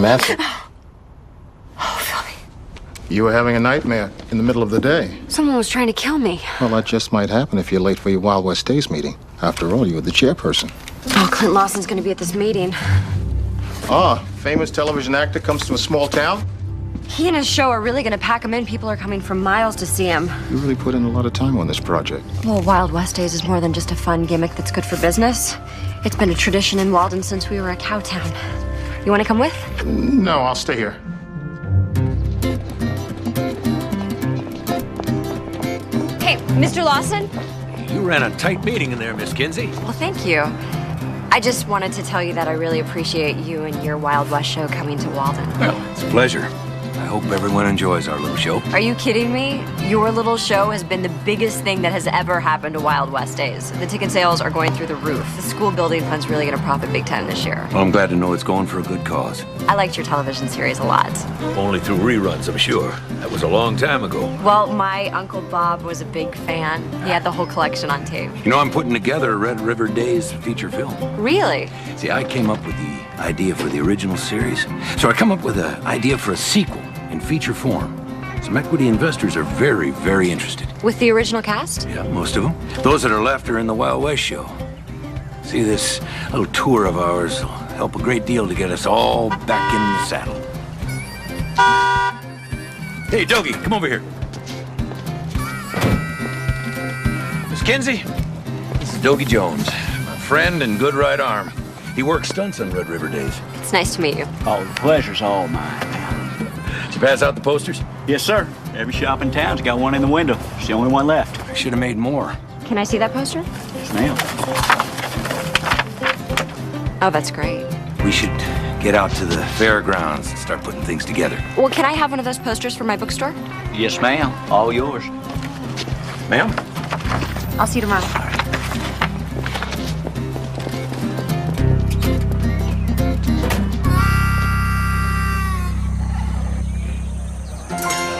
Samantha. Oh, Philby. You were having a nightmare in the middle of the day. Someone was trying to kill me. Well, that just might happen if you're late for your Wild West Days meeting. After all, you were the chairperson. Oh, Clint Lawson's gonna be at this meeting. Ah, famous television actor comes to a small town? He and his show are really gonna pack him in. People are coming from miles to see him. You really put in a lot of time on this project. Well, Wild West Days is more than just a fun gimmick that's good for business. It's been a tradition in Walden since we were a cow town. You wanna come with? No, I'll stay here. Hey, Mr. Lawson? You ran a tight meeting in there, Miss Kinsey. Well, thank you. I just wanted to tell you that I really appreciate you and your Wild West show coming to Walden. Well, it's a pleasure. I hope everyone enjoys our little show. Are you kidding me? Your little show has been the biggest thing that has ever happened to Wild West Days. The ticket sales are going through the roof. The school building fund's really going to profit big time this year. Well, I'm glad to know it's going for a good cause. I liked your television series a lot. Only through reruns, I'm sure. That was a long time ago. Well, my Uncle Bob was a big fan. He had the whole collection on tape. You know, I'm putting together a Red River Days feature film. Really? See, I came up with the idea for the original series. So I come up with an idea for a sequel in feature form. Some equity investors are very, very interested. With the original cast? Yeah, most of them. Those that are left are in the Wild West show. See, this little tour of ours will help a great deal to get us all back in the saddle. Hey, Doggy, come over here. Miss Kinsey, this is Doggy Jones, my friend and good right arm. He works stunts on Red River Days. It's nice to meet you. Oh, the pleasure's all mine. Did you pass out the posters? Yes, sir. Every shop in town's got one in the window. It's the only one left. I should have made more. Can I see that poster? Yes, ma'am. Oh, that's great. We should get out to the fairgrounds and start putting things together. Well, can I have one of those posters for my bookstore? Yes, ma'am. All yours. Ma'am? I'll see you tomorrow.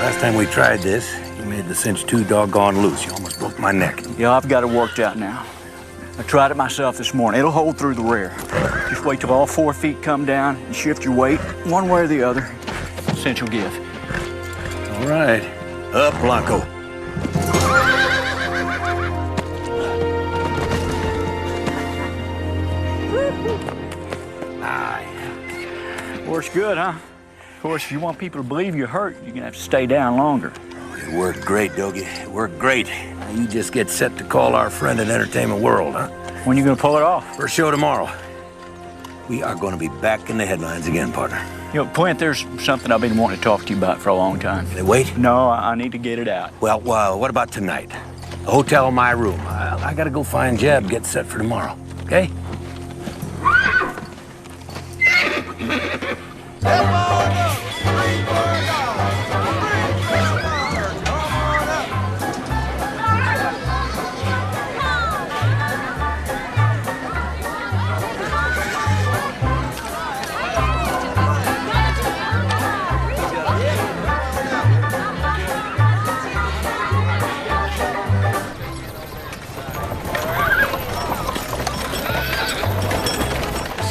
Last time we tried this, you made the cinch too doggone loose. You almost broke my neck. Yeah, I've got it worked out now. I tried it myself this morning. It'll hold through the rear. Just wait till all 4 feet come down and shift your weight one way or the other. Cinch will give. All right. Up, Blanco. Aye. Works good, huh? Of course, if you want people to believe you're hurt, you're gonna have to stay down longer. It worked great, Doggy. It worked great. Now you just get set to call our friend in entertainment world, huh? When you gonna pull it off? First show tomorrow. We are going to be back in the headlines again, partner. You know, Clint, there's something I've been wanting to talk to you about for a long time. Can they wait? No, I need to get it out. Well, what about tonight? The hotel, my room. I gotta go find Jeb, get set for tomorrow, okay?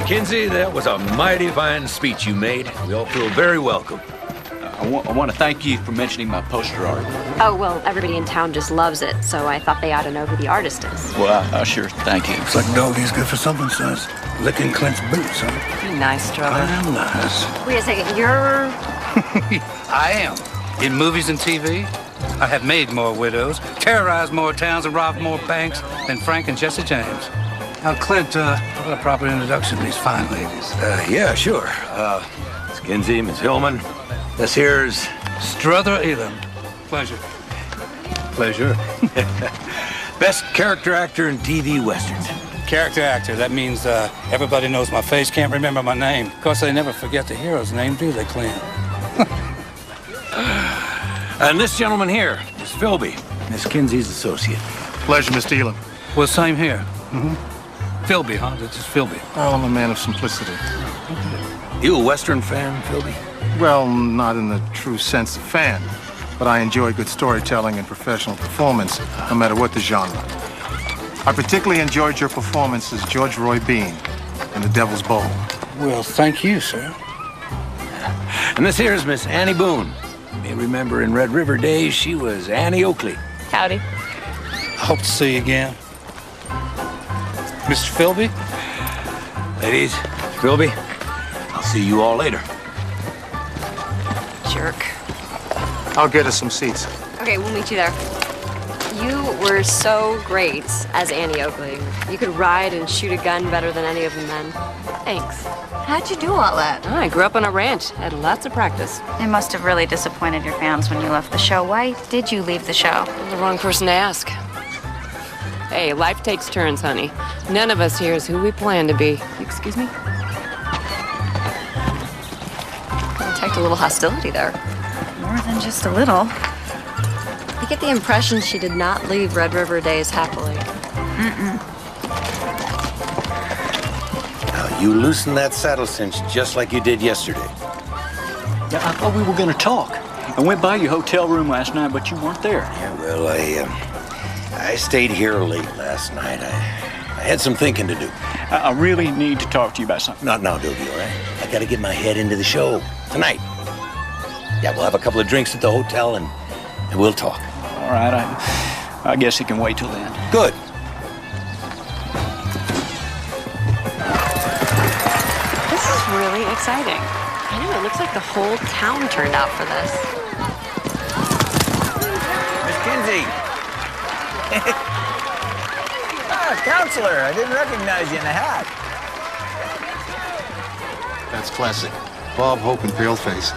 Kinsey, that was a mighty fine speech you made. We all feel very welcome. I want to thank you for mentioning my poster art. Oh, well, everybody in town just loves it, so I thought they ought to know who the artist is. Well, I sure thank you. Looks like Doggy's good for something, sis. Licking Clint's boots, huh? Be nice, Strother. I'm nice. Wait a second, you're... I am. In movies and TV, I have made more widows, terrorized more towns, and robbed more banks than Frank and Jesse James. Now, Clint, what a proper introduction to these fine ladies. Yeah, sure. Miss Kinsey, Miss Hillman. This here's... Strother Elam. Pleasure. Pleasure. Best character actor in TV westerns. Character actor, that means everybody knows my face, can't remember my name. Of course, they never forget the hero's name, do they, Clint? And this gentleman here is Philby, Miss Kinsey's associate. Pleasure, Mr. Elam. Well, same here. Philby, huh? It's just Philby. Oh, I'm a man of simplicity. You a Western fan, Philby? Well, not in the true sense of fan, but I enjoy good storytelling and professional performance, no matter what the genre. I particularly enjoyed your performance as George Roy Bean in The Devil's Bowl. Well, thank you, sir. And this here is Miss Annie Boone. You may remember in Red River days, she was Annie Oakley. Howdy. I hope to see you again. Mr. Philby? Ladies, Philby, I'll see you all later. Jerk. I'll get us some seats. Okay, we'll meet you there. You were so great as Annie Oakley. You could ride and shoot a gun better than any of the men. Thanks. How'd you do all that? Oh, I grew up on a ranch. Had lots of practice. It must have really disappointed your fans when you left the show. Why did you leave the show? I'm the wrong person to ask. Hey, life takes turns, honey. None of us here is who we plan to be. Excuse me? I detect a little hostility there. More than just a little. I get the impression she did not leave Red River days happily. Now, you loosen that saddle cinch just like you did yesterday. Yeah, I thought we were gonna talk. I went by your hotel room last night, but you weren't there. Yeah, well, I stayed here late last night. I had some thinking to do. I really need to talk to you about something. Not now, Dovey, all right? I gotta get my head into the show tonight. Yeah, we'll have a couple of drinks at the hotel and we'll talk. All right, I guess it can wait till then. Good. This is really exciting. I know, it looks like the whole town turned out for this. Miss Kinsey. Counselor, I didn't recognize you in the hat. That's classic. Bob Hope and Paleface.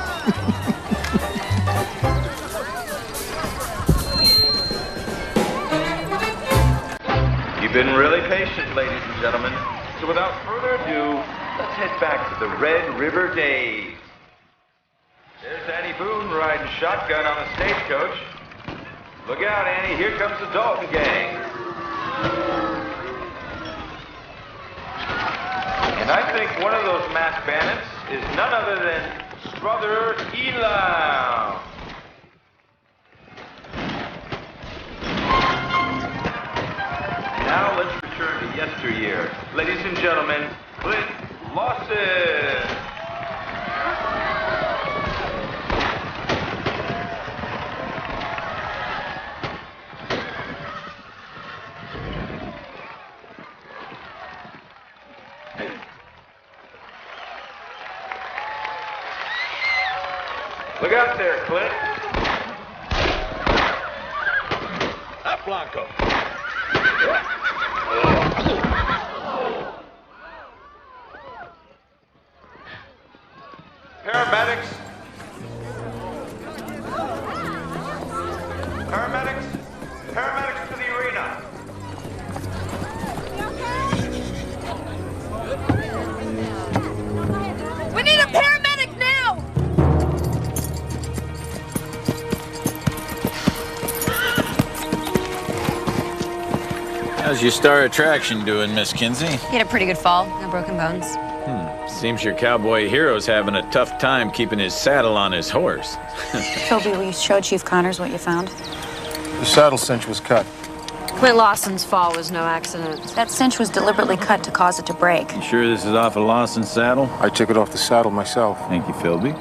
You've been really patient, ladies and gentlemen. So without further ado, let's head back to the Red River days. There's Annie Boone riding shotgun on a stagecoach. Look out, Annie, here comes the Dalton gang. And I think one of those masked bandits is none other than Strother Elam. Now let's return to yesteryear. Ladies and gentlemen, Clint Lawson. Look out there, Clint. Up, Blanco. Paramedics. Paramedics. Paramedics to the arena. We need a paramedic now! How's your star attraction doing, Miss Kinsey? He had a pretty good fall, no broken bones. Seems your cowboy hero's having a tough time keeping his saddle on his horse. Toby, will you show Chief Connors what you found? The saddle cinch was cut. Clint Lawson's fall was no accident. That cinch was deliberately cut to cause it to break. You sure this is off of Lawson's saddle? I took it off the saddle myself. Thank you, Philby.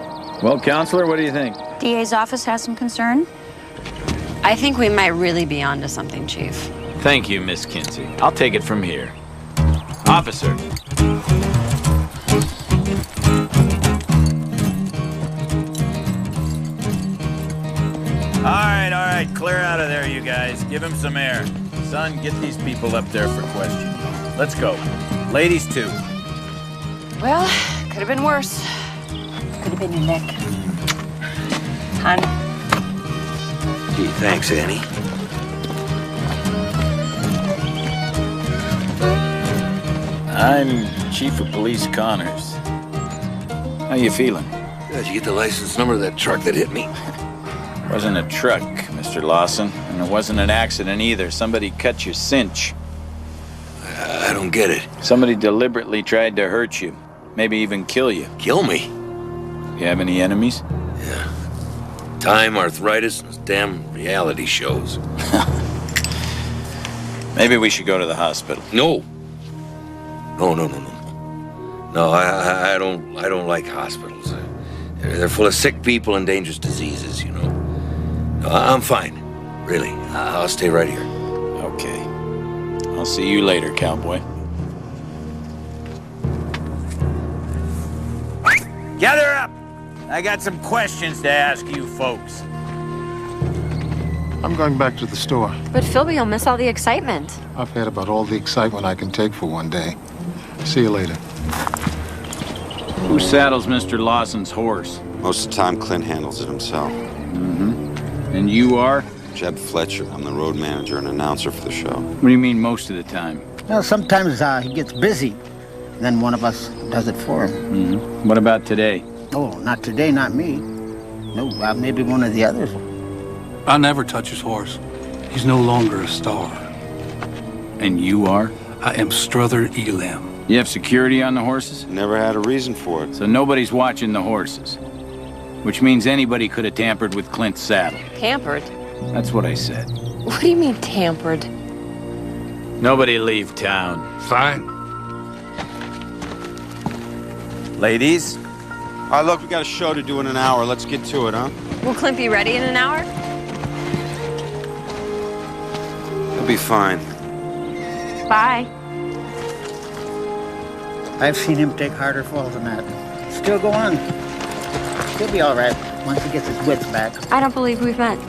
Well, Counselor, what do you think? DA's office has some concern. I think we might really be onto something, Chief. Thank you, Miss Kinsey. I'll take it from here. Officer. All right, clear out of there, you guys. Give him some air. Son, get these people up there for questioning. Let's go. Ladies, too. Well, could have been worse. Could have been your neck. Hon. Gee, thanks, Annie. I'm Chief of Police Connors. How you feeling? Did you get the license number of that truck that hit me? Wasn't a truck, Mr. Lawson. And it wasn't an accident either. Somebody cut your cinch. I don't get it. Somebody deliberately tried to hurt you. Maybe even kill you. Kill me? You have any enemies? Yeah. Time, arthritis, and those damn reality shows. Maybe we should go to the hospital. No. No. No, I don't like hospitals. They're full of sick people and dangerous diseases, you know. No, I'm fine. Really. I'll stay right here. Okay. I'll see you later, cowboy. Gather up! I got some questions to ask you folks. I'm going back to the store. But Philby, you'll miss all the excitement. I've had about all the excitement I can take for one day. See you later. Who saddles Mr. Lawson's horse? Most of the time, Clint handles it himself. Mm-hmm. And you are? Jeb Fletcher. I'm the road manager and announcer for the show. What do you mean most of the time? Well, sometimes he gets busy. Then one of us does it for him. Mm-hmm. What about today? Oh, not today, not me. No, maybe one of the others. I never touch his horse. He's no longer a star. And you are? I am Struther Elam. You have security on the horses? Never had a reason for it. So nobody's watching the horses. Which means anybody could have tampered with Clint's saddle. Tampered? That's what I said. What do you mean tampered? Nobody leave town. Fine. Ladies? All right, look, we got a show to do in an hour. Let's get to it, huh? Will Clint be ready in an hour? He'll be fine. Bye. I've seen him take harder falls than that. Still go on. He'll be all right once he gets his wits back. I don't believe we've met.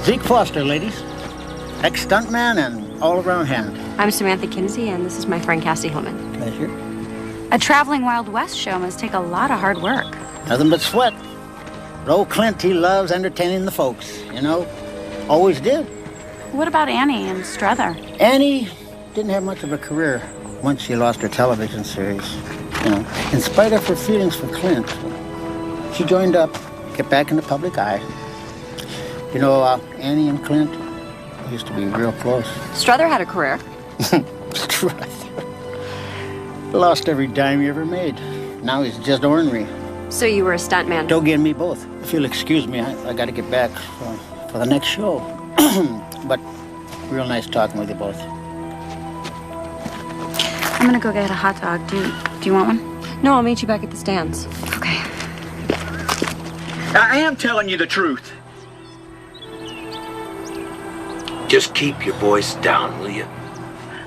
Zeke Foster, ladies. Ex-stuntman and all-around hand. I'm Samantha Kinsey, and this is my friend Cassie Hillman. Pleasure. A traveling Wild West show must take a lot of hard work. Nothing but sweat. But old Clint, he loves entertaining the folks, you know? Always did. What about Annie and Struther? Annie didn't have much of a career once she lost her television series. You know, in spite of her feelings for Clint, she joined up, get back in the public eye. You know, Annie and Clint used to be real close. Struther had a career. Struther. Lost every dime he ever made. Now he's just ornery. So you were a stuntman? Doggy and me both. If you'll excuse me, I got to get back for the next show. But real nice talking with you both. I'm gonna go get a hot dog. Do you want one? No, I'll meet you back at the stands. Okay. I am telling you the truth. Just keep your voice down, will you?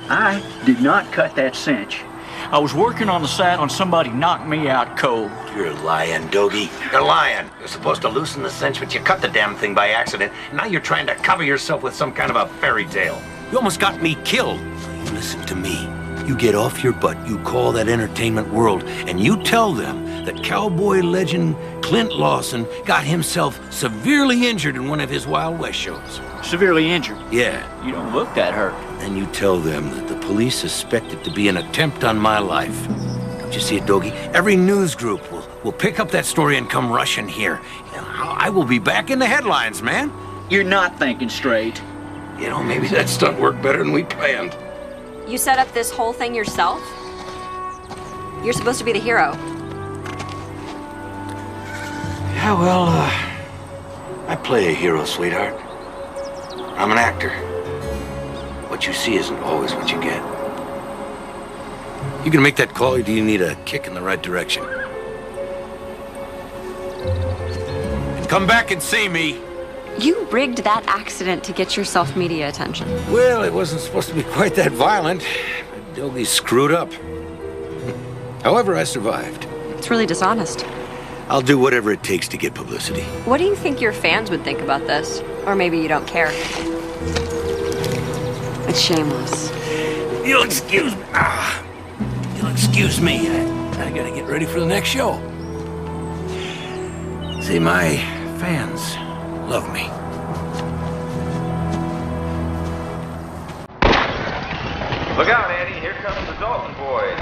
I did not cut that cinch. I was working on the saddle and somebody knocked me out cold. You're lying, Dogie. You're lying. You're supposed to loosen the cinch, but you cut the damn thing by accident. Now you're trying to cover yourself with some kind of a fairy tale. You almost got me killed. You listen to me. You get off your butt, you call that entertainment world, and you tell them that cowboy legend Clint Lawson got himself severely injured in one of his Wild West shows. Severely injured? Yeah. You don't look that hurt. Then you tell them that the police suspect it to be an attempt on my life. Don't you see it, Dogie? Every news group will pick up that story and come rushing here. You know, I will be back in the headlines, man. You're not thinking straight. You know, maybe that stunt worked better than we planned. You set up this whole thing yourself? You're supposed to be the hero. Yeah, well, I play a hero, sweetheart. I'm an actor. What you see isn't always what you get. You gonna make that call, or do you need a kick in the right direction? And come back and see me. You rigged that accident to get yourself media attention. Well, it wasn't supposed to be quite that violent. Dogie screwed up. However, I survived. It's really dishonest. I'll do whatever it takes to get publicity. What do you think your fans would think about this? Or maybe you don't care. It's shameless. You'll excuse me. You'll excuse me. I gotta get ready for the next show. See, my fans love me. Look out, Annie. Here comes the Dalton boys.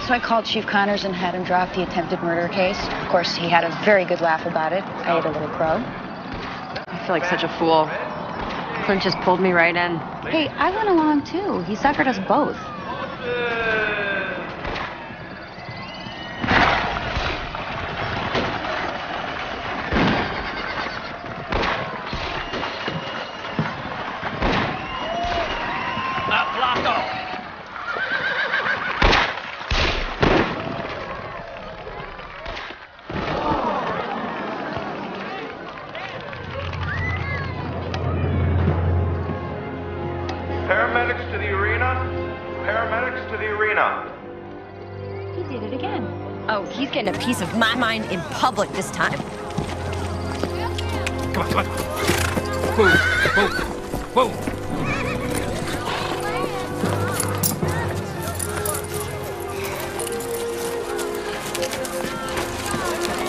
So I called Chief Connors and had him drop the attempted murder case. Of course, he had a very good laugh about it. I ate a little crow. I feel like such a fool. Clint just pulled me right in. Hey, I went along too. He suckered us both. Paramedics to the arena. Paramedics to the arena. He did it again. Oh, he's getting a piece of my mind in public this time. Come on, come on. Whoa, whoa, whoa.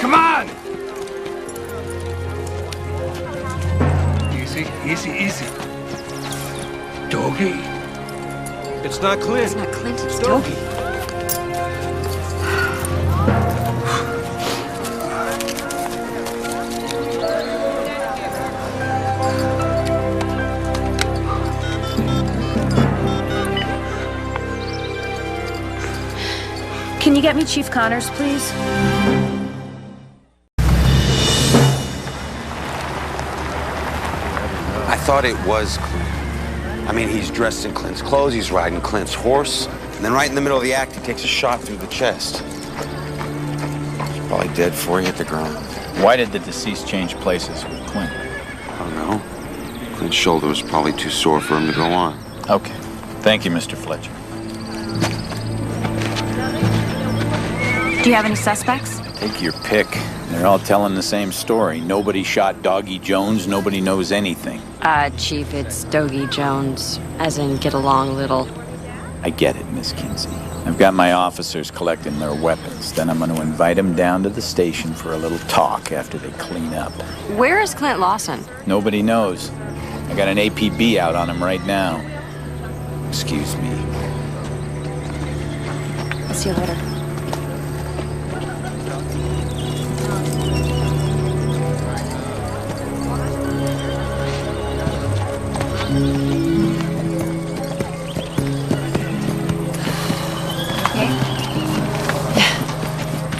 Come on! Easy, easy, easy. Doggy. It's not Clint. It's not Clint, it's Doggy. Can you get me Chief Connors, please? I thought it was Clint. I mean, he's dressed in Clint's clothes, he's riding Clint's horse, and then right in the middle of the act, he takes a shot through the chest. He's probably dead before he hit the ground. Why did the deceased change places with Clint? I don't know. Clint's shoulder was probably too sore for him to go on. Okay. Thank you, Mr. Fletcher. Do you have any suspects? Take your pick. They're all telling the same story. Nobody shot Doggy Jones. Nobody knows anything. Chief, it's Doggy Jones, as in get along little. I get it, Miss Kinsey. I've got my officers collecting their weapons. Then I'm going to invite them down to the station for a little talk after they clean up. Where is Clint Lawson? Nobody knows. I got an APB out on him right now. Excuse me. I'll see you later.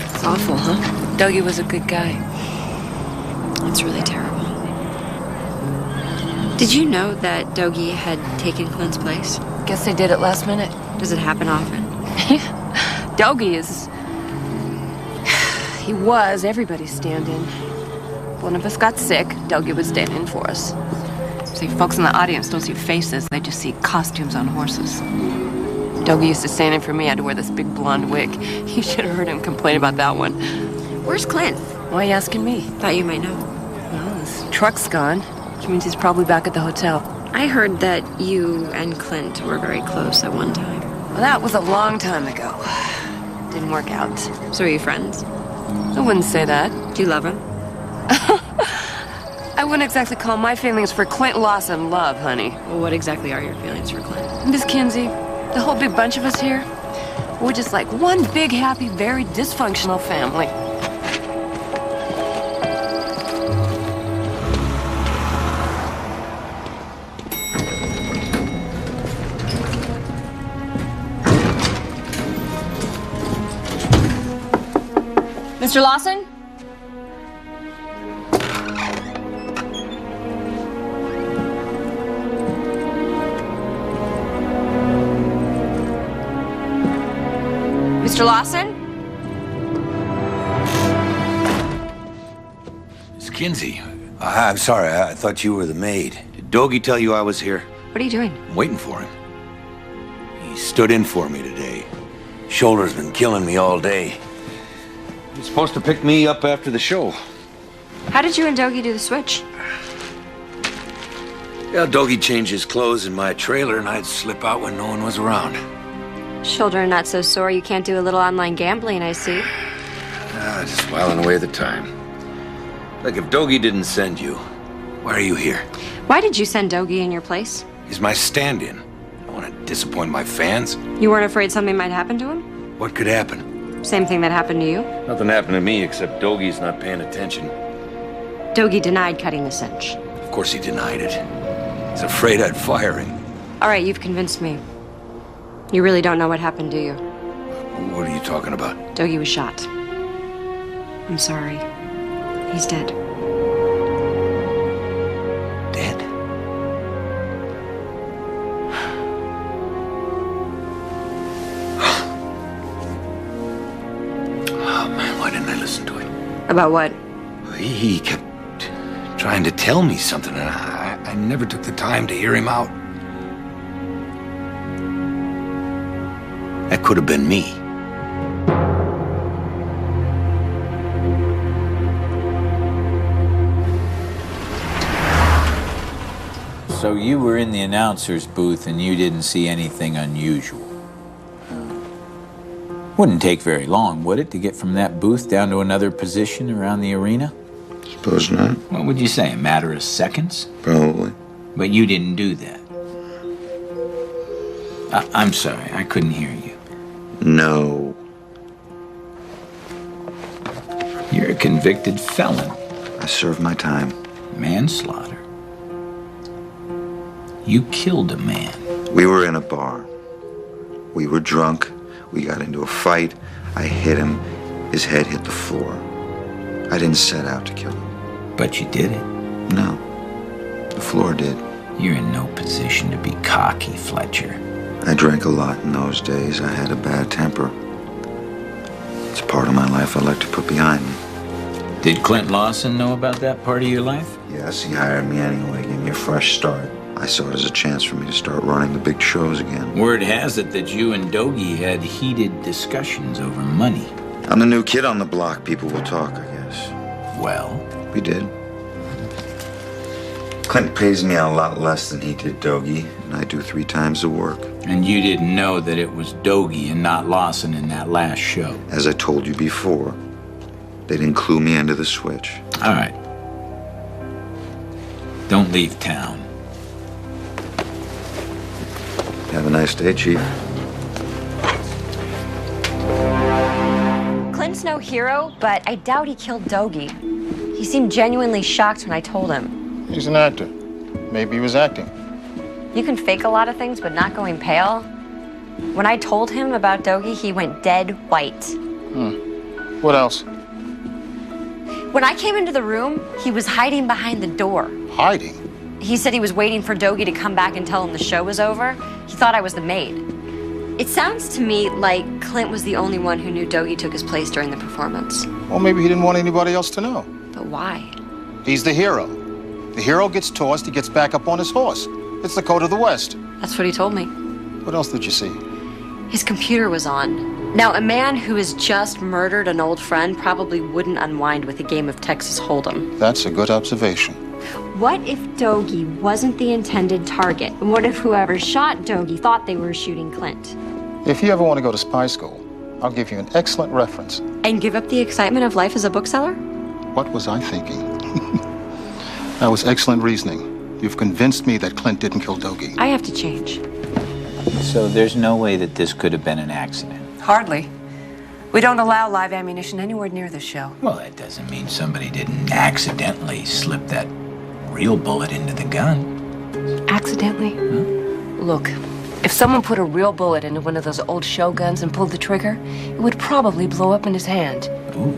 It's awful, huh? Dougie was a good guy. It's really terrible. Did you know that Dougie had taken Clint's place? Guess they did it last minute. Does it happen often? Dougie is... He was everybody's stand-in. One of us got sick, Dougie would stand in for us. See, folks in the audience don't see faces, they just see costumes on horses. Dougie used to stand in for me. I had to wear this big blonde wig. You should have heard him complain about that one. Where's Clint? Why are you asking me? Thought you might know. Well, his truck's gone, which means he's probably back at the hotel. I heard that you and Clint were very close at one time. Well, that was a long time ago. Didn't work out. So are you friends? I wouldn't say that. Do you love him? I wouldn't exactly call my feelings for Clint Lawson love, honey. Well, what exactly are your feelings for Clint? Miss Kinsey, the whole big bunch of us here, we're just like one big, happy, very dysfunctional family. Mr. Lawson? Mr. Lawson? Miss Kinsey, I'm sorry, I thought you were the maid. Did Doggy tell you I was here? What are you doing? I'm waiting for him. He stood in for me today. Shoulder's been killing me all day. He's supposed to pick me up after the show. How did you and Dougie do the switch? Yeah, Doggy changed his clothes in my trailer and I'd slip out when no one was around. Shoulder not so sore you can't do a little online gambling, I see. Just whiling away the time. Look, if Doggy didn't send you, why are you here? Why did you send Dougie in your place? He's my stand-in. I don't want to disappoint my fans. You weren't afraid something might happen to him? What could happen? Same thing that happened to you? Nothing happened to me except Doggy's not paying attention. Dougie denied cutting the cinch. Of course he denied it. He's afraid I'd fire him. All right, you've convinced me. You really don't know what happened, do you? What are you talking about? Dougie was shot. I'm sorry. He's dead. Dead? Oh, man, why didn't I listen to him? About what? He kept trying to tell me something, and I never took the time to hear him out. That could have been me. So you were in the announcer's booth and you didn't see anything unusual? Wouldn't take very long, would it, to get from that booth down to another position around the arena? Suppose not. What would you say, a matter of seconds? Probably. But you didn't do that. I'm sorry, I couldn't hear you. No. You're a convicted felon. I served my time. Manslaughter. You killed a man. We were in a bar. We were drunk. We got into a fight. I hit him. His head hit the floor. I didn't set out to kill him. But you did it. No. The floor did. You're in no position to be cocky, Fletcher. I drank a lot in those days. I had a bad temper. It's a part of my life I'd like to put behind me. Did Clint Lawson know about that part of your life? Yes, he hired me anyway, gave me a fresh start. I saw it as a chance for me to start running the big shows again. Word has it that you and Dogie had heated discussions over money. I'm the new kid on the block. People will talk, I guess. Well? We did. Clint pays me a lot less than he did Dogie, and I do 3 times the work. And you didn't know that it was Dogie and not Lawson in that last show? As I told you before, they didn't clue me into the switch. All right. Don't leave town. Have a nice day, Chief. Clint's no hero, but I doubt he killed Dogie. He seemed genuinely shocked when I told him. He's an actor. Maybe he was acting. You can fake a lot of things, but not going pale. When I told him about Dogie, he went dead white. What else? When I came into the room, he was hiding behind the door. Hiding? He said he was waiting for Dogie to come back and tell him the show was over. He thought I was the maid. It sounds to me like Clint was the only one who knew Dogie took his place during the performance. Well, maybe he didn't want anybody else to know. But why? He's the hero. The hero gets tossed, he gets back up on his horse. It's the code of the West. That's what he told me. What else did you see? His computer was on. Now, a man who has just murdered an old friend probably wouldn't unwind with a game of Texas Hold'em. That's a good observation. What if Dogie wasn't the intended target? And what if whoever shot Dogie thought they were shooting Clint? If you ever want to go to spy school, I'll give you an excellent reference. And give up the excitement of life as a bookseller? What was I thinking? That was excellent reasoning. You've convinced me that Clint didn't kill Dogie. I have to change. So there's no way that this could have been an accident? Hardly. We don't allow live ammunition anywhere near the show. Well, that doesn't mean somebody didn't accidentally slip that real bullet into the gun. Accidentally? Look, if someone put a real bullet into one of those old show guns and pulled the trigger, it would probably blow up in his hand. Ooh.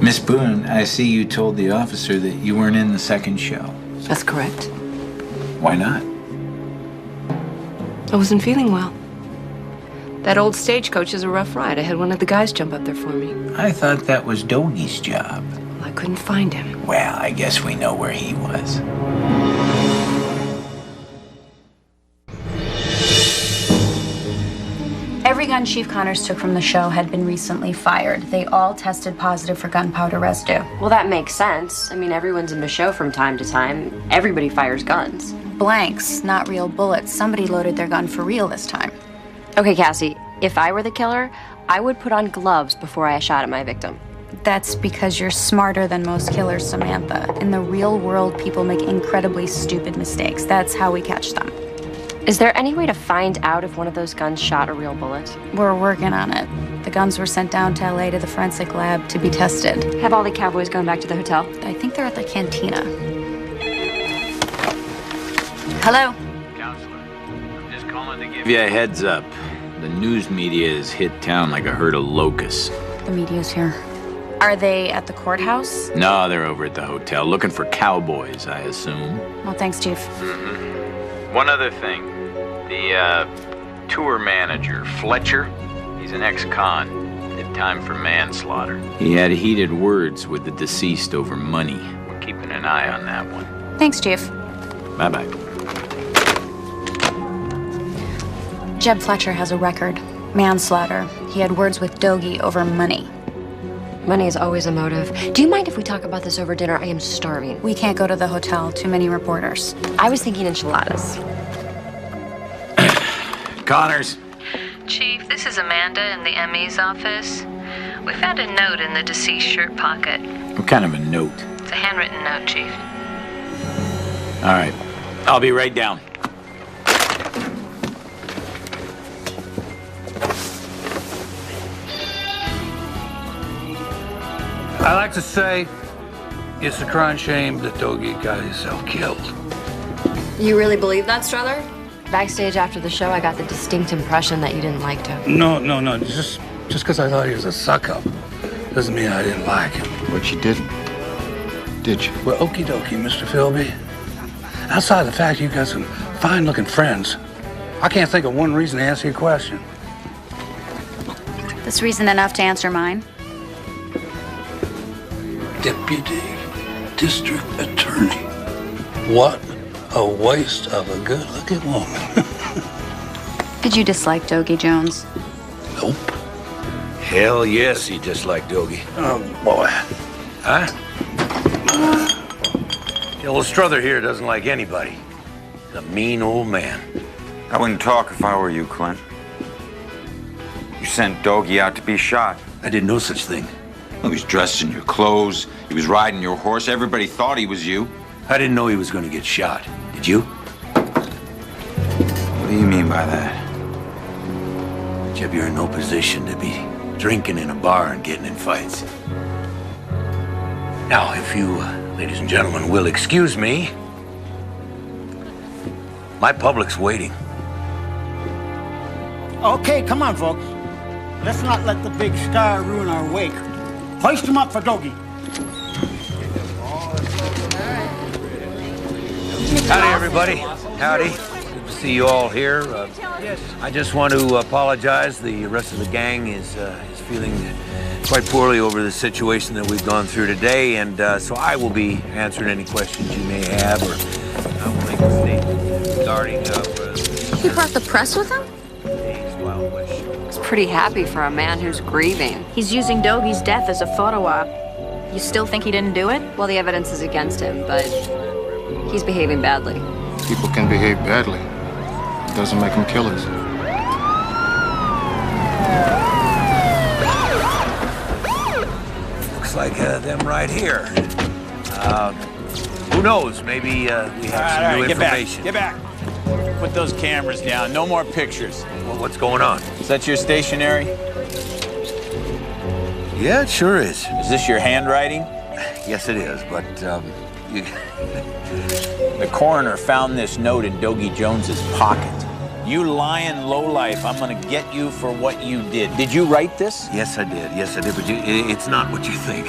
Miss Boone, I see you told the officer that you weren't in the second show. That's correct. Why not? I wasn't feeling well. That old stagecoach is a rough ride. I had one of the guys jump up there for me. I thought that was Dogie's job. Well, I couldn't find him. Well, I guess we know where he was. Every gun Chief Connors took from the show had been recently fired. They all tested positive for gunpowder residue. Well, that makes sense. I mean, everyone's in the show from time to time. Everybody fires guns. Blanks, not real bullets. Somebody loaded their gun for real this time. Okay, Cassie, if I were the killer, I would put on gloves before I shot at my victim. That's because you're smarter than most killers, Samantha. In the real world, people make incredibly stupid mistakes. That's how we catch them. Is there any way to find out if one of those guns shot a real bullet? We're working on it. The guns were sent down to LA to the forensic lab to be tested. Have all the cowboys gone back to the hotel? I think they're at the cantina. Hello? Counselor, I'm just calling to give you a heads up. The news media has hit town like a herd of locusts. The media's here. Are they at the courthouse? No, they're over at the hotel, looking for cowboys, I assume. Well, thanks, Chief. One other thing. The tour manager, Fletcher, he's an ex-con. Did time for manslaughter. He had heated words with the deceased over money. We're keeping an eye on that one. Thanks, Chief. Bye-bye. Jeb Fletcher has a record. Manslaughter. He had words with Dogie over money. Money is always a motive. Do you mind if we talk about this over dinner? I am starving. We can't go to the hotel. Too many reporters. I was thinking enchiladas. Connors. Chief, this is Amanda in the ME's office. We found a note in the deceased shirt pocket. What kind of a note? It's a handwritten note, Chief. All right. I'll be right down. I like to say it's a crying shame that Dogie got himself killed. You really believe that, Strother? Backstage after the show, I got the distinct impression that you didn't like Dogie. No. Just because I thought he was a suck-up doesn't mean I didn't like him. But you didn't, did you? Well, okie dokie, Mr. Philby. Outside the fact you got some fine-looking friends, I can't think of one reason to answer your question. That's reason enough to answer mine. Deputy District Attorney. What a waste of a good-looking woman. Did you dislike Dogie Jones? Nope. Hell yes, he disliked Dogie. Oh, boy. Huh? Yeah, well, Strother here doesn't like anybody. He's a mean old man. I wouldn't talk if I were you, Clint. You sent Dogie out to be shot. I did no such thing. He was dressed in your clothes. He was riding your horse. Everybody thought he was you. I didn't know he was going to get shot. Did you? What do you mean by that? Jeb, you're in no position to be drinking in a bar and getting in fights. Now, if you, ladies and gentlemen, will excuse me, my public's waiting. Okay, come on, folks. Let's not let the big star ruin our wake. Hoist him up for Dogie. Howdy, everybody. Howdy. Good to see you all here. I just want to apologize. The rest of the gang is feeling quite poorly over the situation that we've gone through today, and so I will be answering any questions you may have, or I will make a statement regarding. He brought the press with him? He's pretty happy for a man who's grieving. He's using Dogie's death as a photo op. You still think he didn't do it? Well, the evidence is against him, but he's behaving badly. People can behave badly. It doesn't make them killers. Looks like them right here. Who knows? Maybe we have some new information. Get back. Put those cameras down. No more pictures. Well, what's going on? Is that your stationery? Yeah, it sure is. Is this your handwriting? Yes, it is, but The coroner found this note in Dogie Jones's pocket. You lying lowlife, I'm gonna get you for what you did. Did you write this? Yes, I did. Yes, I did, but it's not what you think.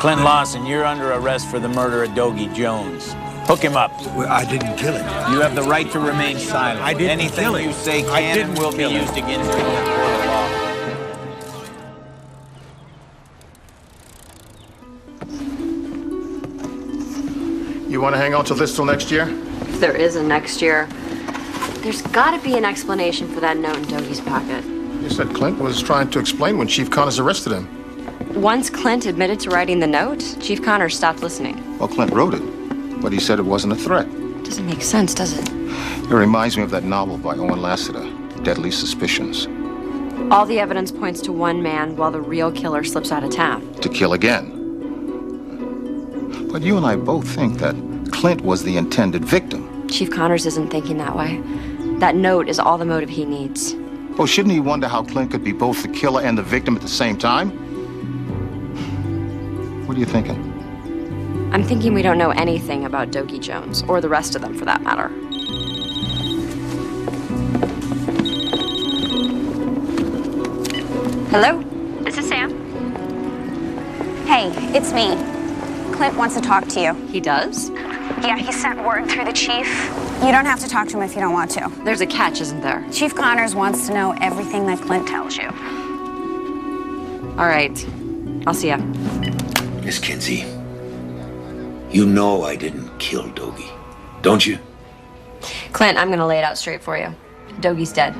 Clint Lawson, you're under arrest for the murder of Dogie Jones. Hook him up. Well, I didn't kill him. You have the right to remain silent. I didn't Anything kill him. you say can and will be used against you in a court of law. You want to hang on to this till next year? If there is a next year, there's got to be an explanation for that note in Dogie's pocket. You said Clint was trying to explain when Chief Connors arrested him. Once Clint admitted to writing the note, Chief Connors stopped listening. Well, Clint wrote it, but he said it wasn't a threat. Doesn't make sense, does it? It reminds me of that novel by Owen Lasseter, Deadly Suspicions. All the evidence points to one man while the real killer slips out of town. To kill again. But you and I both think that Clint was the intended victim. Chief Connors isn't thinking that way. That note is all the motive he needs. Oh, shouldn't he wonder how Clint could be both the killer and the victim at the same time? What are you thinking? I'm thinking we don't know anything about Dogie Jones, or the rest of them for that matter. Hello? This is Sam. Hey, it's me. Clint wants to talk to you. He does? Yeah, he sent word through the chief. You don't have to talk to him if you don't want to. There's a catch, isn't there? Chief Connors wants to know everything that Clint tells you. All right. I'll see ya. Miss Kinsey, you know I didn't kill Dogie, don't you? Clint, I'm gonna lay it out straight for you. Dougie's dead.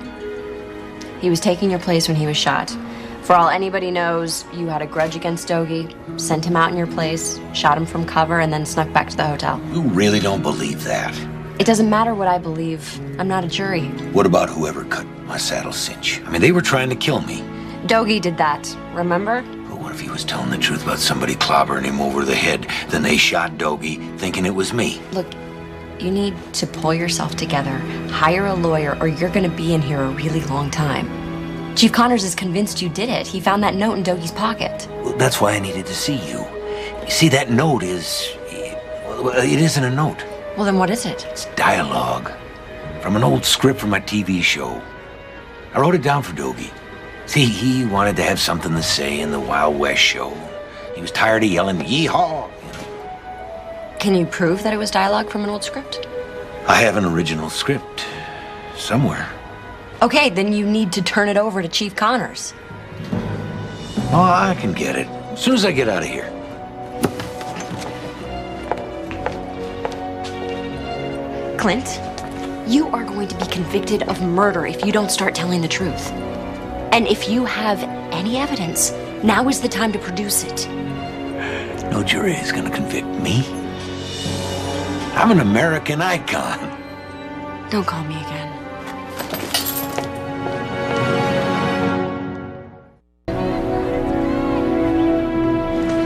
He was taking your place when he was shot. For all anybody knows, you had a grudge against Dogie, sent him out in your place, shot him from cover, and then snuck back to the hotel. You really don't believe that? It doesn't matter what I believe. I'm not a jury. What about whoever cut my saddle cinch? I mean, they were trying to kill me. Dogie did that, remember? But what if he was telling the truth about somebody clobbering him over the head? Then they shot Dogie, thinking it was me. Look, you need to pull yourself together, hire a lawyer, or you're gonna be in here a really long time. Chief Connors is convinced you did it. He found that note in Dougie's pocket. Well, that's why I needed to see you. You see, that note is... well, it isn't a note. Well, then what is it? It's dialogue from an old script from my TV show. I wrote it down for Dogie. See, he wanted to have something to say in the Wild West show. He was tired of yelling, "Yeehaw!" Can you prove that it was dialogue from an old script? I have an original script somewhere. Okay, then you need to turn it over to Chief Connors. Oh, I can get it as soon as I get out of here. Clint, you are going to be convicted of murder if you don't start telling the truth. And if you have any evidence, now is the time to produce it. No jury is going to convict me. I'm an American icon. Don't call me again.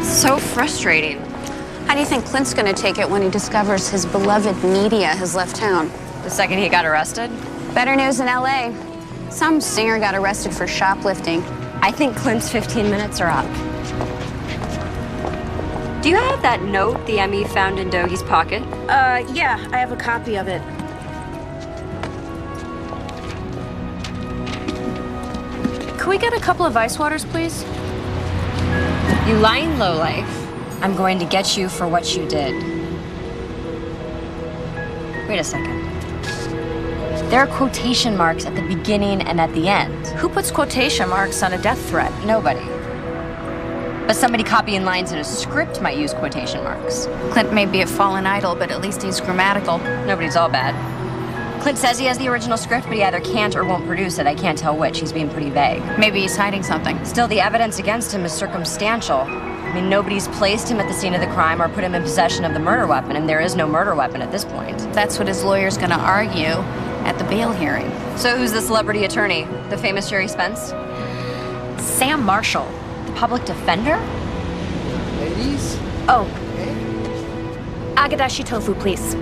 So frustrating. How do you think Clint's gonna take it when he discovers his beloved media has left town? The second he got arrested? Better news in LA. Some singer got arrested for shoplifting. I think Clint's 15 minutes are up. Do you have that note the ME found in Dougie's pocket? Yeah, I have a copy of it. Can we get a couple of ice waters, please? You lying lowlife. I'm going to get you for what you did. Wait a second. There are quotation marks at the beginning and at the end. Who puts quotation marks on a death threat? Nobody. But somebody copying lines in a script might use quotation marks. Clint may be a fallen idol, but at least he's grammatical. Nobody's all bad. Clint says he has the original script, but he either can't or won't produce it. I can't tell which. He's being pretty vague. Maybe he's hiding something. Still, the evidence against him is circumstantial. I mean, nobody's placed him at the scene of the crime or put him in possession of the murder weapon, and there is no murder weapon at this point. That's what his lawyer's gonna argue at the bail hearing. So who's the celebrity attorney? The famous Jerry Spence? Sam Marshall, the public defender? Ladies? Oh. Agadashi tofu, please.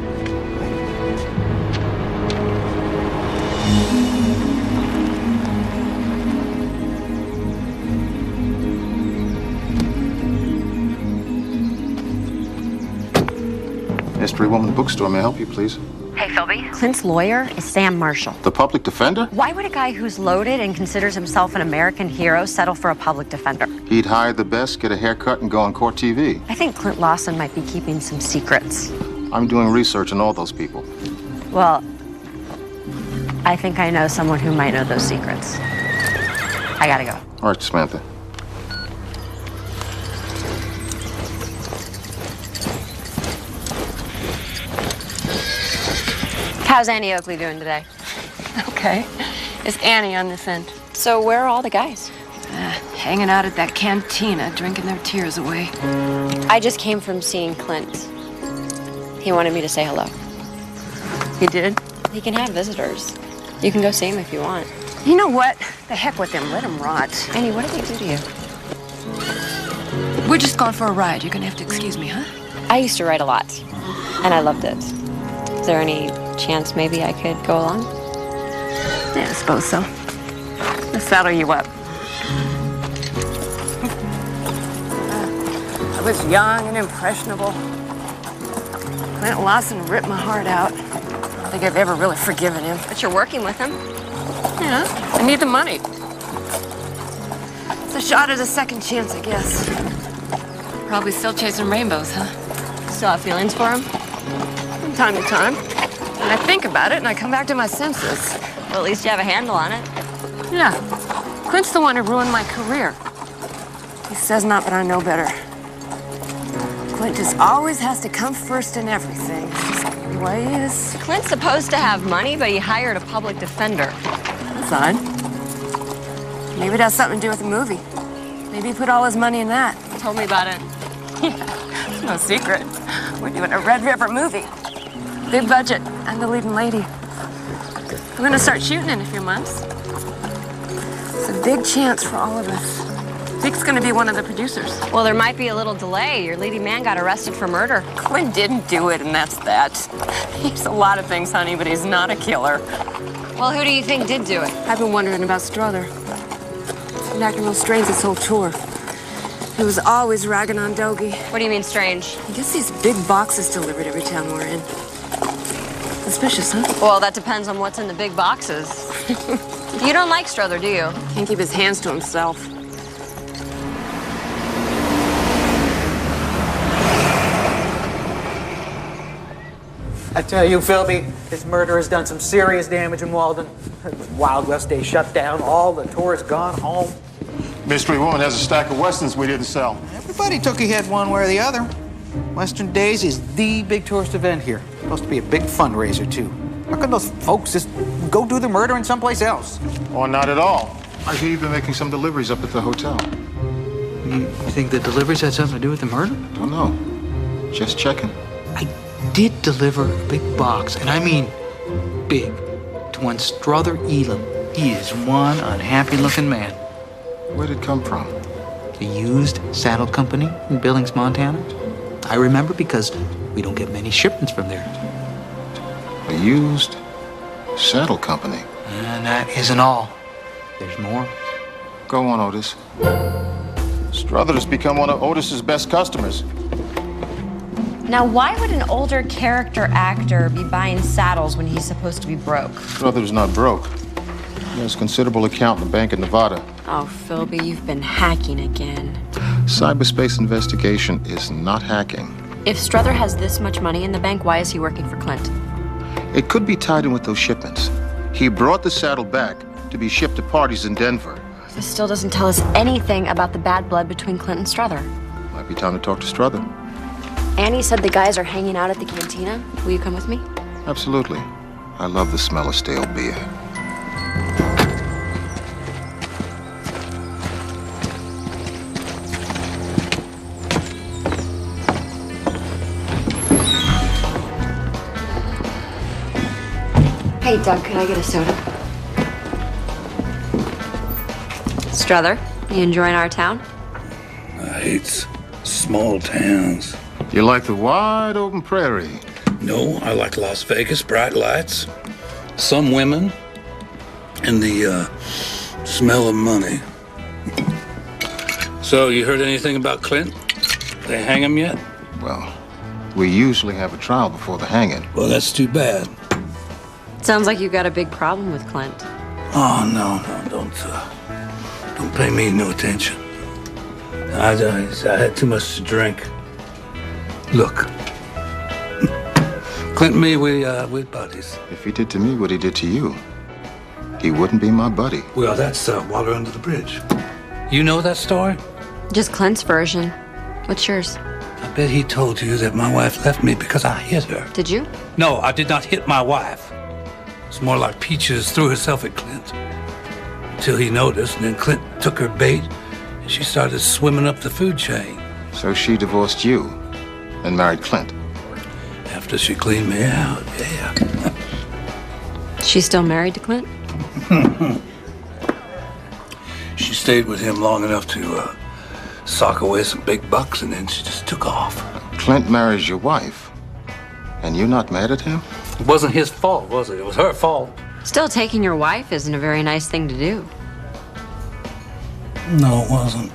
Mystery Woman Bookstore, may I help you, please? Hey, Philby. Clint's lawyer is Sam Marshall. The public defender? Why would a guy who's loaded and considers himself an American hero settle for a public defender? He'd hire the best, get a haircut, and go on court TV. I think Clint Lawson might be keeping some secrets. I'm doing research on all those people. Well, I think I know someone who might know those secrets. I gotta go. All right, Samantha. How's Annie Oakley doing today? Okay. Is Annie on this end? So where are all the guys? Hanging out at that cantina, drinking their tears away. I just came from seeing Clint. He wanted me to say hello. He did? He can have visitors. You can go see him if you want. You know what? The heck with him. Let him rot. Annie, what did they do to you? We're just going for a ride. You're gonna have to excuse me, huh? I used to write a lot, and I loved it. Is there any chance maybe I could go along? Yeah, I suppose so. Let's saddle you up. I was young and impressionable. Clint Lawson ripped my heart out. I don't think I've ever really forgiven him. But you're working with him. Yeah, I need the money. It's a shot at a second chance, I guess. Probably still chasing rainbows, huh? Still have feelings for him? From time to time. And I think about it and I come back to my senses. Well, at least you have a handle on it. Yeah. Clint's the one who ruined my career. He says not, but I know better. Clint just always has to come first in everything. It's just Sideways. Clint's supposed to have money, but he hired a public defender. That's odd. Maybe it has something to do with the movie. Maybe he put all his money in that. Told me about it. It's no secret. We're doing a Red River movie. Big budget. I'm the leading lady. We're gonna start shooting in a few months. It's a big chance for all of us. Dick's gonna be one of the producers. Well, there might be a little delay. Your leading man got arrested for murder. Clint didn't do it, and that's that. He's a lot of things, honey, but he's not a killer. Well, who do you think did do it? I've been wondering about Strother. He's been acting real strange this whole tour. He was always ragging on Dogie. What do you mean strange? He gets these big boxes delivered every town we're in. Suspicious, huh? Well, that depends on what's in the big boxes. You don't like Strother, do you? Can't keep his hands to himself. I tell you, Philby, this murder has done some serious damage in Walden. Wild West Day shut down, all the tourists gone home. Mystery woman has a stack of westerns we didn't sell. Everybody took a hit one way or the other. Western Days is the big tourist event here. Supposed to be a big fundraiser, too. How can those folks just go do the murdering someplace else? Or not at all. I hear you've been making some deliveries up at the hotel. You think the deliveries had something to do with the murder? Don't know. Just checking. I did deliver a big box, and I mean big, to one Strother Elam. He is one unhappy-looking man. Where'd it come from? The used saddle company in Billings, Montana. I remember because we don't get many shipments from there. A used saddle company? And that isn't all. There's more. Go on, Otis. Strother has become one of Otis's best customers. Now, why would an older character actor be buying saddles when he's supposed to be broke? Strother's not broke. He has a considerable account in the bank in Nevada. Oh, Philby, you've been hacking again. Cyberspace investigation is not hacking. If Strother has this much money in the bank, why is he working for Clint? It could be tied in with those shipments. He brought the saddle back to be shipped to parties in Denver. This still doesn't tell us anything about the bad blood between Clint and Strother. Might be time to talk to Strother. Annie said the guys are hanging out at the cantina. Will you come with me? Absolutely. I love the smell of stale beer. Hey, Doug, could I get a soda? Strother, you enjoying our town? I hate small towns. You like the wide open prairie? No, I like Las Vegas, bright lights, some women, and the smell of money. So, you heard anything about Clint? They hang him yet? Well, we usually have a trial before the hanging. Well, that's too bad. Sounds like you've got a big problem with Clint. Oh, no, don't pay me no attention. I had too much to drink. Look, Clint and me, we're buddies. If he did to me what he did to you, he wouldn't be my buddy. Well, that's water under the bridge. You know that story? Just Clint's version. What's yours? I bet he told you that my wife left me because I hit her. Did you? No, I did not hit my wife. It's more like Peaches threw herself at Clint. Until he noticed, and then Clint took her bait, and she started swimming up the food chain. So she divorced you and married Clint? After she cleaned me out, yeah. She's still married to Clint? She stayed with him long enough to sock away some big bucks, and then she just took off. Clint marries your wife, and you're not mad at him? It wasn't his fault, was it? It was her fault. Still, taking your wife isn't a very nice thing to do. No, it wasn't.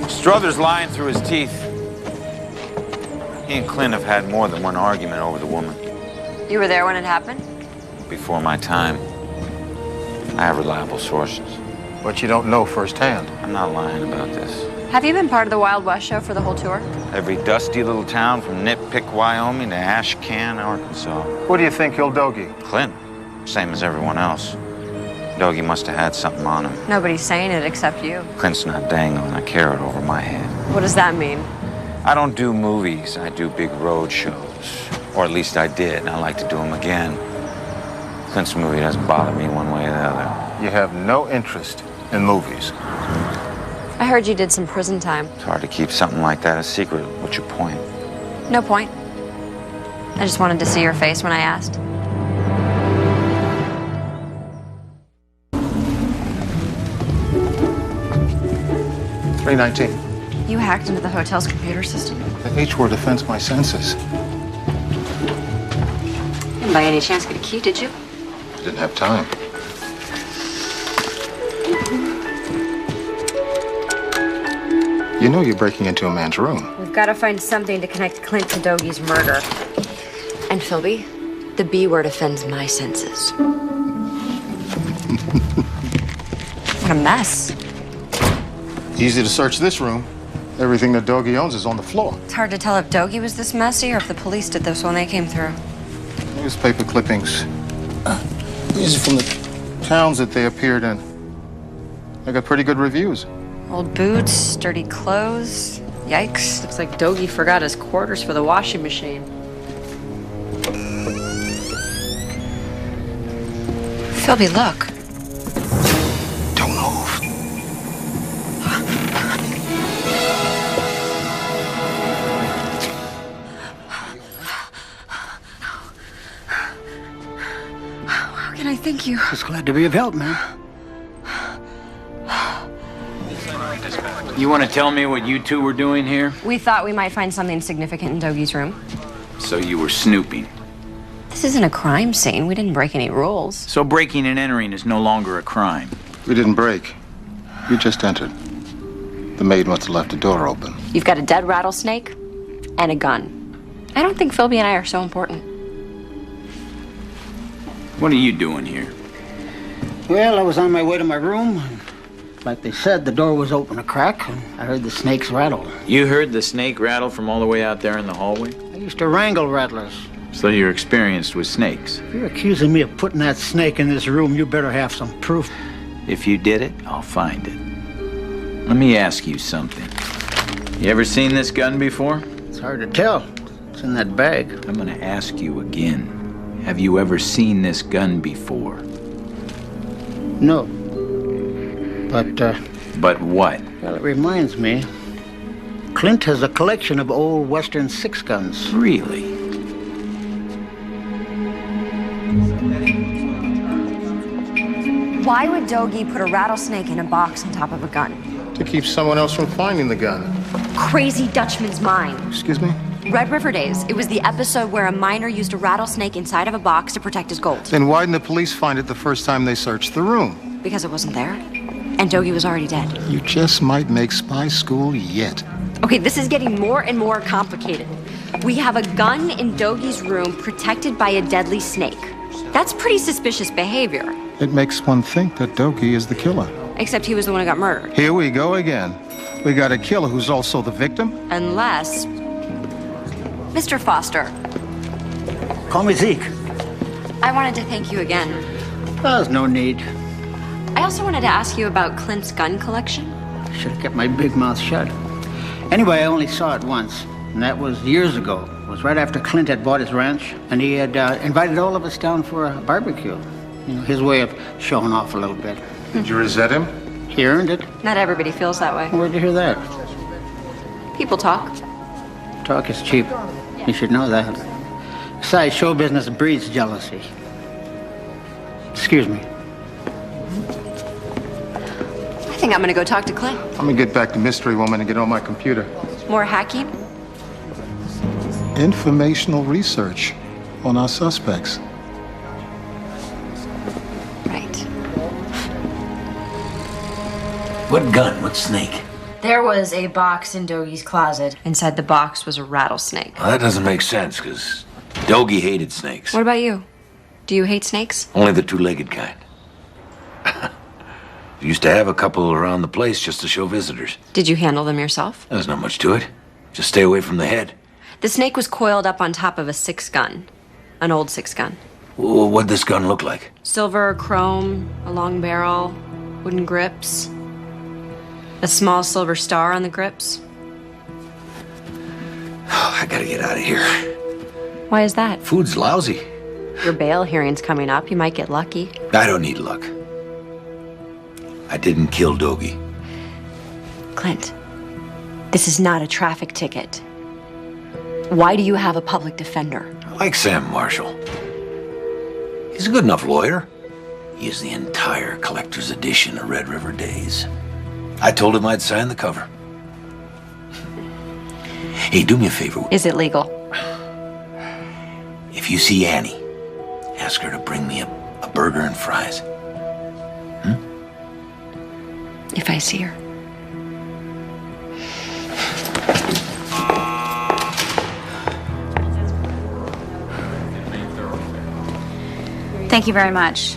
Strother's lying through his teeth. He and Clint have had more than one argument over the woman. You were there when it happened? Before my time. I have reliable sources. But you don't know firsthand. I'm not lying about this. Have you been part of the Wild West show for the whole tour? Every dusty little town from Nitpick, Wyoming to Ashcan, Arkansas. What do you think killed Dogie? Clint. Same as everyone else. Doggy must have had something on him. Nobody's saying it except you. Clint's not dangling a carrot over my head. What does that mean? I don't do movies. I do big road shows. Or at least I did, and I like to do them again. Clint's movie doesn't bother me one way or the other. You have no interest in movies. I heard you did some prison time. It's hard to keep something like that a secret. What's your point? No point. I just wanted to see your face when I asked. $319. You hacked into the hotel's computer system? The H word offends my senses. Didn't by any chance get a key, did you? Didn't have time. You know you're breaking into a man's room. We've got to find something to connect Clint to Dogie's murder. And Philby, the B word offends my senses. What a mess. Easy to search this room. Everything that Doggie owns is on the floor. It's hard to tell if Dogie was this messy or if the police did this when they came through. Newspaper clippings. These are from the towns that they appeared in. They got pretty good reviews. Old boots, dirty clothes. Yikes. Looks like Doggie forgot his quarters for the washing machine. Philby, look. Don't move. How can I thank you? Just glad to be of help, man. You want to tell me what you two were doing here? We thought we might find something significant in Dogie's room. So you were snooping. This isn't a crime scene. We didn't break any rules. So breaking and entering is no longer a crime. We didn't break. We just entered. The maid must have left the door open. You've got a dead rattlesnake and a gun. I don't think Philby and I are so important. What are you doing here? Well, I was on my way to my room. And like they said, the door was open a crack, and I heard the snakes rattle. You heard the snake rattle from all the way out there in the hallway? I used to wrangle rattlers. So you're experienced with snakes? If you're accusing me of putting that snake in this room, you better have some proof. If you did it, I'll find it. Let me ask you something. You ever seen this gun before? It's hard to tell. It's in that bag. I'm gonna ask you again. Have you ever seen this gun before? No. But, But what? Well, it reminds me. Clint has a collection of old Western six guns. Really? Why would Doggie put a rattlesnake in a box on top of a gun? To keep someone else from finding the gun. Crazy Dutchman's mind. Excuse me? Red River Days. It was the episode where a miner used a rattlesnake inside of a box to protect his gold. Then why didn't the police find it the first time they searched the room? Because it wasn't there. And Doggie was already dead. You just might make spy school yet. Okay, this is getting more and more complicated. We have a gun in Doggie's room protected by a deadly snake. That's pretty suspicious behavior. It makes one think that Doggie is the killer. Except he was the one who got murdered. Here we go again. We got a killer who's also the victim. Unless... Mr. Foster. Call me Zeke. I wanted to thank you again. There's no need. I also wanted to ask you about Clint's gun collection. Should have kept my big mouth shut. Anyway, I only saw it once, and that was years ago. It was right after Clint had bought his ranch, and he had invited all of us down for a barbecue. You know, his way of showing off a little bit. Did you resent him? He earned it. Not everybody feels that way. Where'd you hear that? People talk. Talk is cheap. You should know that. Besides, show business breeds jealousy. Excuse me. I think I'm gonna go talk to Clint. I'm gonna get back to Mystery Woman and get on my computer. More hacking? Informational research on our suspects. Right. What gun? What snake? There was a box in Doggie's closet. Inside the box was a rattlesnake. Well, that doesn't make sense, because Doggie hated snakes. What about you? Do you hate snakes? Only the two-legged kind. Used to have a couple around the place just to show visitors. Did you handle them yourself? There's not much to it. Just stay away from the head. The snake was coiled up on top of a 6 gun. An old 6 gun. What'd this gun look like? Silver, chrome, a long barrel, wooden grips, a small silver star on the grips. I gotta get out of here. Why is that? Food's lousy. Your bail hearing's coming up. You might get lucky. I don't need luck. I didn't kill Dogie. Clint, this is not a traffic ticket. Why do you have a public defender? I like Sam Marshall. He's a good enough lawyer. He is the entire collector's edition of Red River Days. I told him I'd sign the cover. Hey, do me a favor. Is it legal? If you see Annie, ask her to bring me a burger and fries. If I see her. Thank you very much.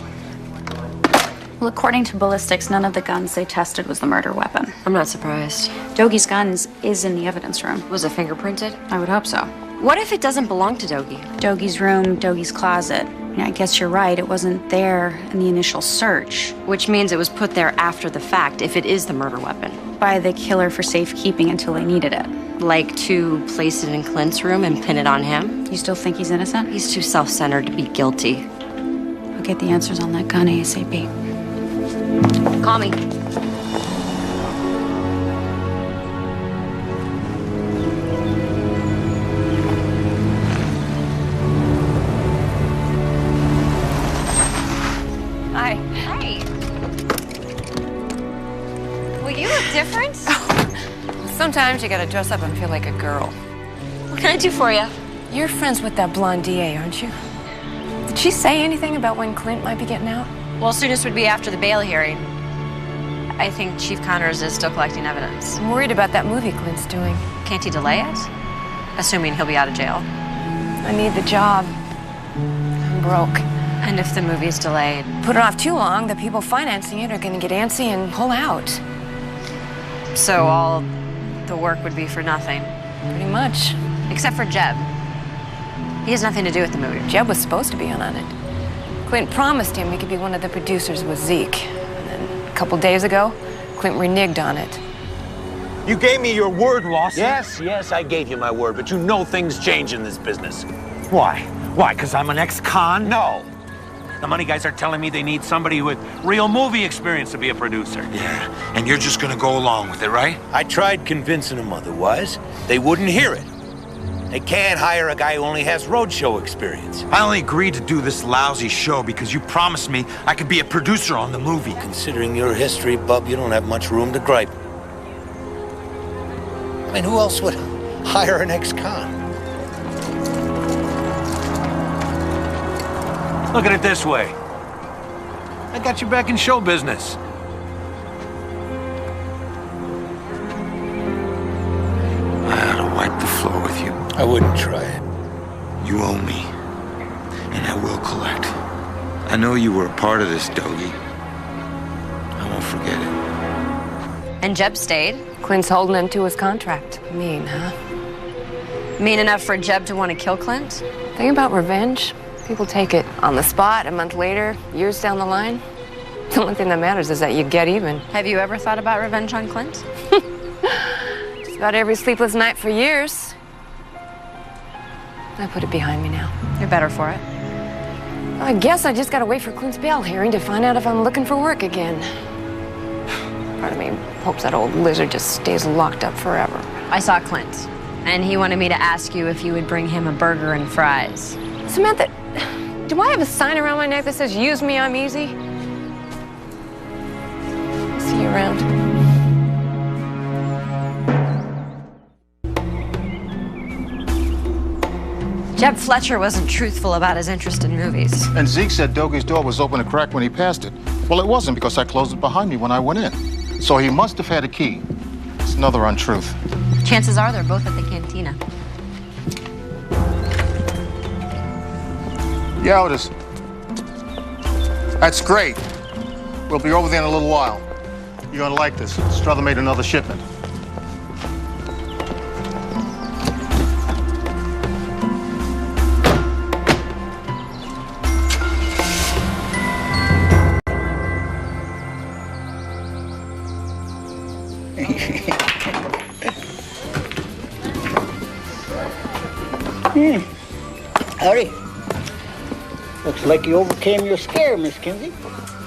Well, according to ballistics, none of the guns they tested was the murder weapon. I'm not surprised. Dougie's guns is in the evidence room. Was it fingerprinted? I would hope so. What if it doesn't belong to Dogie? Dougie's room, Dougie's closet. I guess you're right, it wasn't there in the initial search. Which means it was put there after the fact, if it is the murder weapon. By the killer for safekeeping until they needed it. Like to place it in Clint's room and pin it on him? You still think he's innocent? He's too self-centered to be guilty. I'll get the answers on that gun ASAP. Call me. Hi. Hey. Well, you look different. Sometimes you gotta dress up and feel like a girl. What can I do for you? You're friends with that blonde DA, aren't you? Did she say anything about when Clint might be getting out? Well, soonest would be after the bail hearing. I think Chief Connors is still collecting evidence. I'm worried about that movie Clint's doing. Can't he delay it? Assuming he'll be out of jail. I need the job. I'm broke. And if the movie's delayed? Put it off too long, the people financing it are gonna get antsy and pull out. So all the work would be for nothing? Pretty much. Except for Jeb. He has nothing to do with the movie. Jeb was supposed to be in on it. Clint promised him he could be one of the producers with Zeke. And then a couple days ago, Clint reneged on it. You gave me your word, Lawson. Yes, I gave you my word, but you know things change in this business. Why? Why, because I'm an ex-con? No. The money guys are telling me they need somebody with real movie experience to be a producer. Yeah, and you're just gonna go along with it, right? I tried convincing them otherwise. They wouldn't hear it. They can't hire a guy who only has roadshow experience. I only agreed to do this lousy show because you promised me I could be a producer on the movie. Considering your history, bub, you don't have much room to gripe. I mean, who else would hire an ex-con? Look at it this way. I got you back in show business. I ought to wipe the floor with you. I wouldn't try it. You owe me, and I will collect. I know you were a part of this, Dogie. I won't forget it. And Jeb stayed? Clint's holding him to his contract. Mean, huh? Mean enough for Jeb to want to kill Clint? Thing about revenge, people take it on the spot, a month later, years down the line. The only thing that matters is that you get even. Have you ever thought about revenge on Clint? Just about every sleepless night for years. I put it behind me now. You're better for it. I guess I just gotta wait for Clint's bail hearing to find out if I'm looking for work again. Part of me hopes that old lizard just stays locked up forever. I saw Clint, and he wanted me to ask you if you would bring him a burger and fries. Samantha, do I have a sign around my neck that says, "Use me, I'm easy"? See you around. Jeb Fletcher wasn't truthful about his interest in movies. And Zeke said Dogie's door was open a crack when he passed it. Well, it wasn't because I closed it behind me when I went in. So he must have had a key. It's another untruth. Chances are they're both at the cantina. Yeah, Otis. That's great. We'll be over there in a little while. You're gonna like this. Strother made another shipment. Howdy. Looks like you overcame your scare, Miss Kinsey.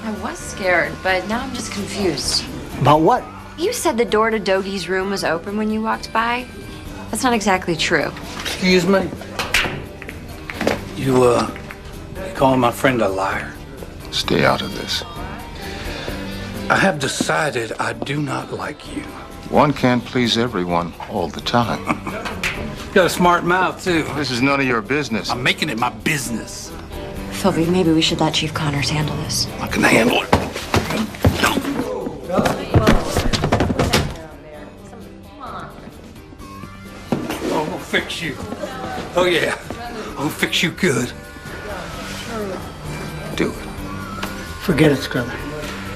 I was scared, but now I'm just confused. About what? You said the door to Dougie's room was open when you walked by. That's not exactly true. Excuse me? You calling my friend a liar? Stay out of this. I have decided I do not like you. One can't please everyone all the time. You got a smart mouth, too. This is none of your business. I'm making it my business. Philby, maybe we should let Chief Connors handle this. I can handle it. Oh, we'll fix you. Oh, yeah. We'll fix you good. Do it. Forget it, Scrubber.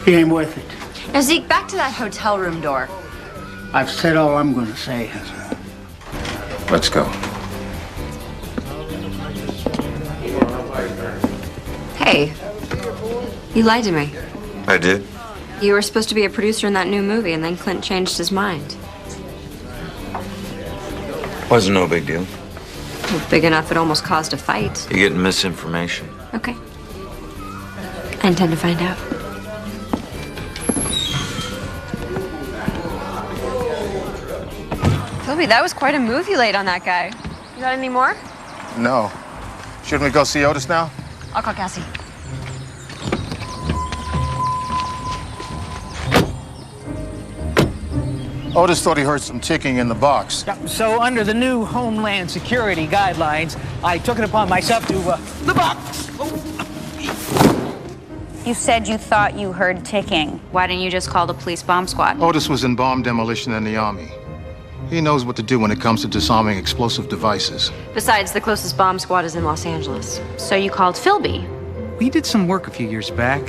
He ain't worth it. Now, Zeke, back to that hotel room door. I've said all I'm going to say. Let's go. Hey, you lied to me. I did. You were supposed to be a producer in that new movie, and then Clint changed his mind. Wasn't no big deal. Well, big enough it almost caused a fight. You're getting misinformation. Okay. I intend to find out. Philby, that was quite a move you laid on that guy. You got any more? No. Shouldn't we go see Otis now? I'll call Cassie. Otis thought he heard some ticking in the box. Yeah, so under the new Homeland Security guidelines, I took it upon myself to, the box! You said you thought you heard ticking. Why didn't you just call the police bomb squad? Otis was in bomb demolition in the Army. He knows what to do when it comes to disarming explosive devices. Besides, the closest bomb squad is in Los Angeles. So you called Philby? We did some work a few years back.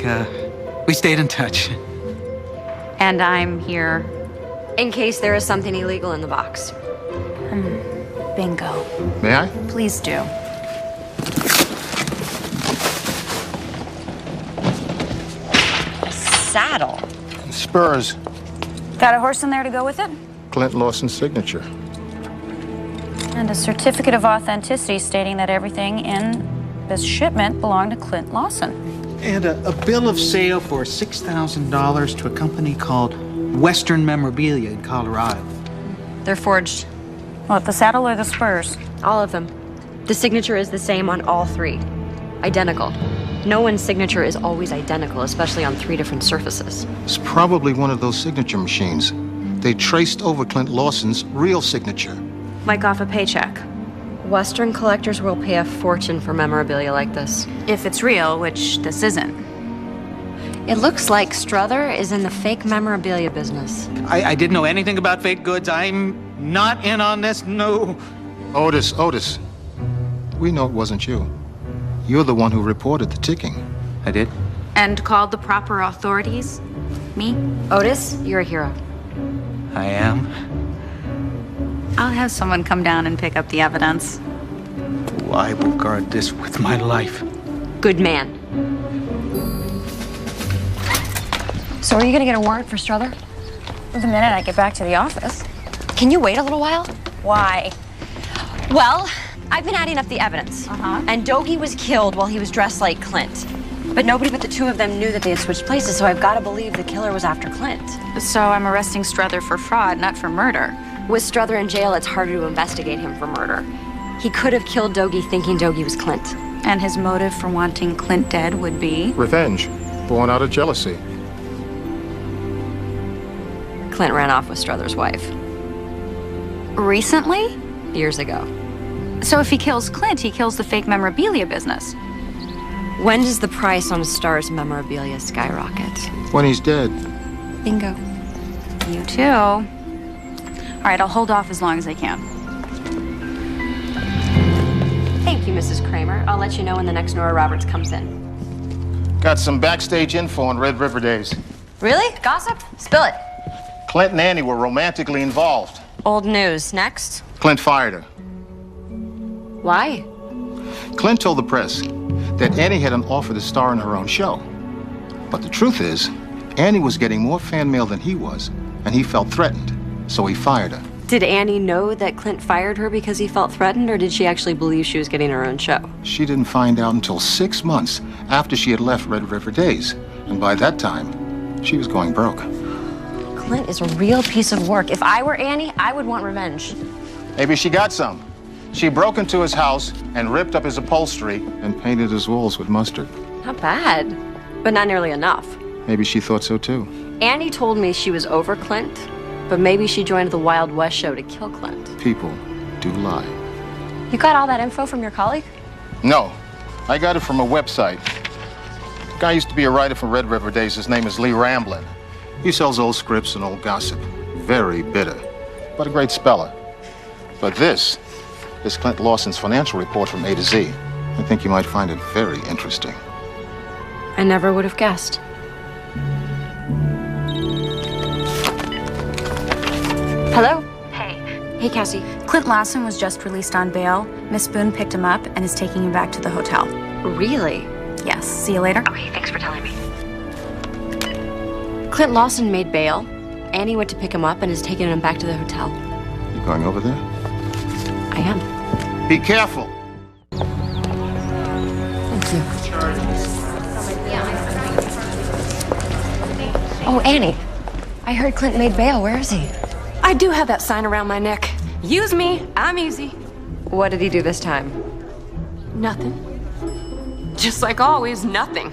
We stayed in touch. And I'm here. In case there is something illegal in the box. Bingo. May I? Please do. Saddle. Spurs. Got a horse in there to go with it? Clint Lawson's signature. And a certificate of authenticity stating that everything in this shipment belonged to Clint Lawson. And a bill of sale for $6,000 to a company called Western Memorabilia in Colorado. They're forged. What, the saddle or the spurs? All of them. The signature is the same on all three. Identical. No one's signature is always identical, especially on 3 different surfaces. It's probably one of those signature machines. They traced over Clint Lawson's real signature. Like off a paycheck. Western collectors will pay a fortune for memorabilia like this. If it's real, which this isn't. It looks like Strother is in the fake memorabilia business. I didn't know anything about fake goods. I'm not in on this, no. Otis. We know it wasn't you. You're the one who reported the ticking. I did? And called the proper authorities? Me? Otis, you're a hero. I am. I'll have someone come down and pick up the evidence. I will guard this with my life. Good man. So are you gonna get a warrant for Strother? The minute I get back to the office. Can you wait a little while? Why? Well, I've been adding up the evidence. And Dogie was killed while he was dressed like Clint. But nobody but the two of them knew that they had switched places, so I've got to believe the killer was after Clint. So I'm arresting Strother for fraud, not for murder. With Strother in jail, it's harder to investigate him for murder. He could have killed Dogie thinking Dogie was Clint. And his motive for wanting Clint dead would be? Revenge, born out of jealousy. Clint ran off with Strother's wife. Recently? Years ago. So if he kills Clint, he kills the fake memorabilia business. When does the price on a star's memorabilia skyrocket? When he's dead. Bingo. You too. All right, I'll hold off as long as I can. Thank you, Mrs. Kramer. I'll let you know when the next Nora Roberts comes in. Got some backstage info on Red River Days. Really? Gossip? Spill it. Clint and Annie were romantically involved. Old news. Next? Clint fired her. Why? Clint told the press that Annie had an offer to star in her own show. But the truth is, Annie was getting more fan mail than he was, and he felt threatened, so he fired her. Did Annie know that Clint fired her because he felt threatened, or did she actually believe she was getting her own show? She didn't find out until 6 months after she had left Red River Days. And by that time, she was going broke. Clint is a real piece of work. If I were Annie, I would want revenge. Maybe she got some. She broke into his house and ripped up his upholstery and painted his walls with mustard. Not bad, but not nearly enough. Maybe she thought so too. Annie told me she was over Clint, but maybe she joined the Wild West show to kill Clint. People do lie. You got all that info from your colleague? No, I got it from a website. The guy used to be a writer for Red River Days. His name is Lee Ramblin'. He sells old scripts and old gossip. Very bitter, but a great speller. But this is Clint Lawson's financial report from A to Z. I think you might find it very interesting. I never would have guessed. Hello? Hey, Cassie. Clint Lawson was just released on bail. Miss Boone picked him up and is taking him back to the hotel. Really? Yes. See you later. Okay, thanks for telling me. Clint Lawson made bail. Annie went to pick him up and is taking him back to the hotel. You going over there? I am. Be careful. Thank you. Oh, Annie. I heard Clint made bail. Where is he? I do have that sign around my neck. Use me, I'm easy. What did he do this time? Nothing. Just like always, nothing.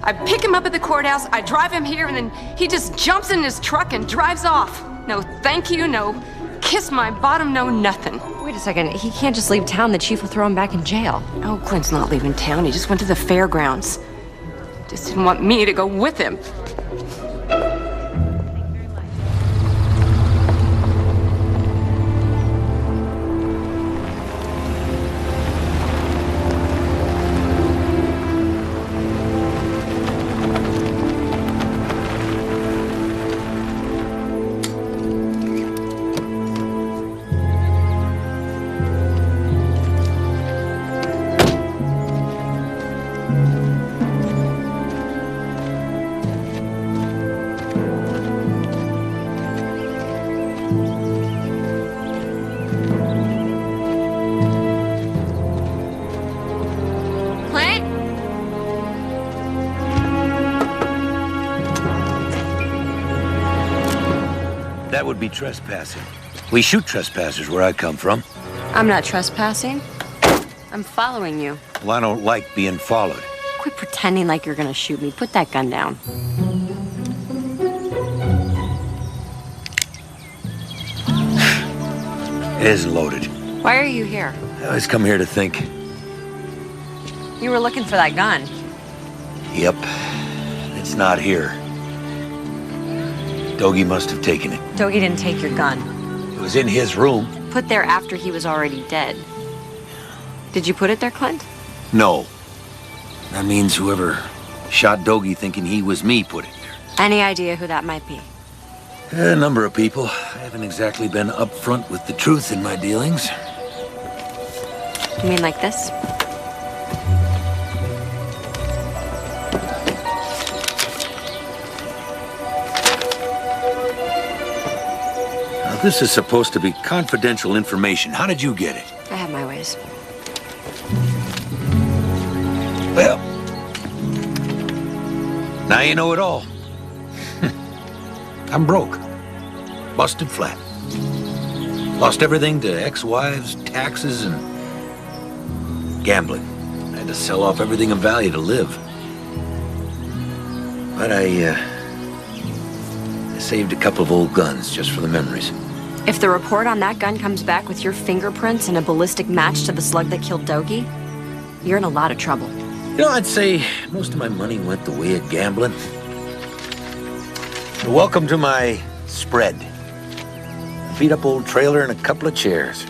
I pick him up at the courthouse, I drive him here, and then he just jumps in his truck and drives off. No thank you, no kiss my bottom, no nothing. Wait a second, he can't just leave town. The chief will throw him back in jail. Oh, Clint's not leaving town. He just went to the fairgrounds. Just didn't want me to go with him. That would be trespassing. We shoot trespassers where I come from. I'm not trespassing. I'm following you. Well, I don't like being followed. Quit pretending like you're gonna shoot me. Put that gun down. It isn't loaded. Why are you here? I always come here to think. You were looking for that gun. Yep. It's not here. Dogie must have taken it. Dogie didn't take your gun. It was in his room. Put there after he was already dead. Did you put it there, Clint? No. That means whoever shot Dogie thinking he was me put it there. Any idea who that might be? A number of people. I haven't exactly been upfront with the truth in my dealings. You mean like this? Now, this is supposed to be confidential information. How did you get it? I have my ways. Well, now you know it all. I'm broke. Busted flat. Lost everything to ex-wives, taxes, and gambling. I had to sell off everything of value to live. But I saved a couple of old guns just for the memories. If the report on that gun comes back with your fingerprints and a ballistic match to the slug that killed Dogie, you're in a lot of trouble. You know, I'd say most of my money went the way of gambling. Welcome to my spread. A beat-up old trailer and a couple of chairs.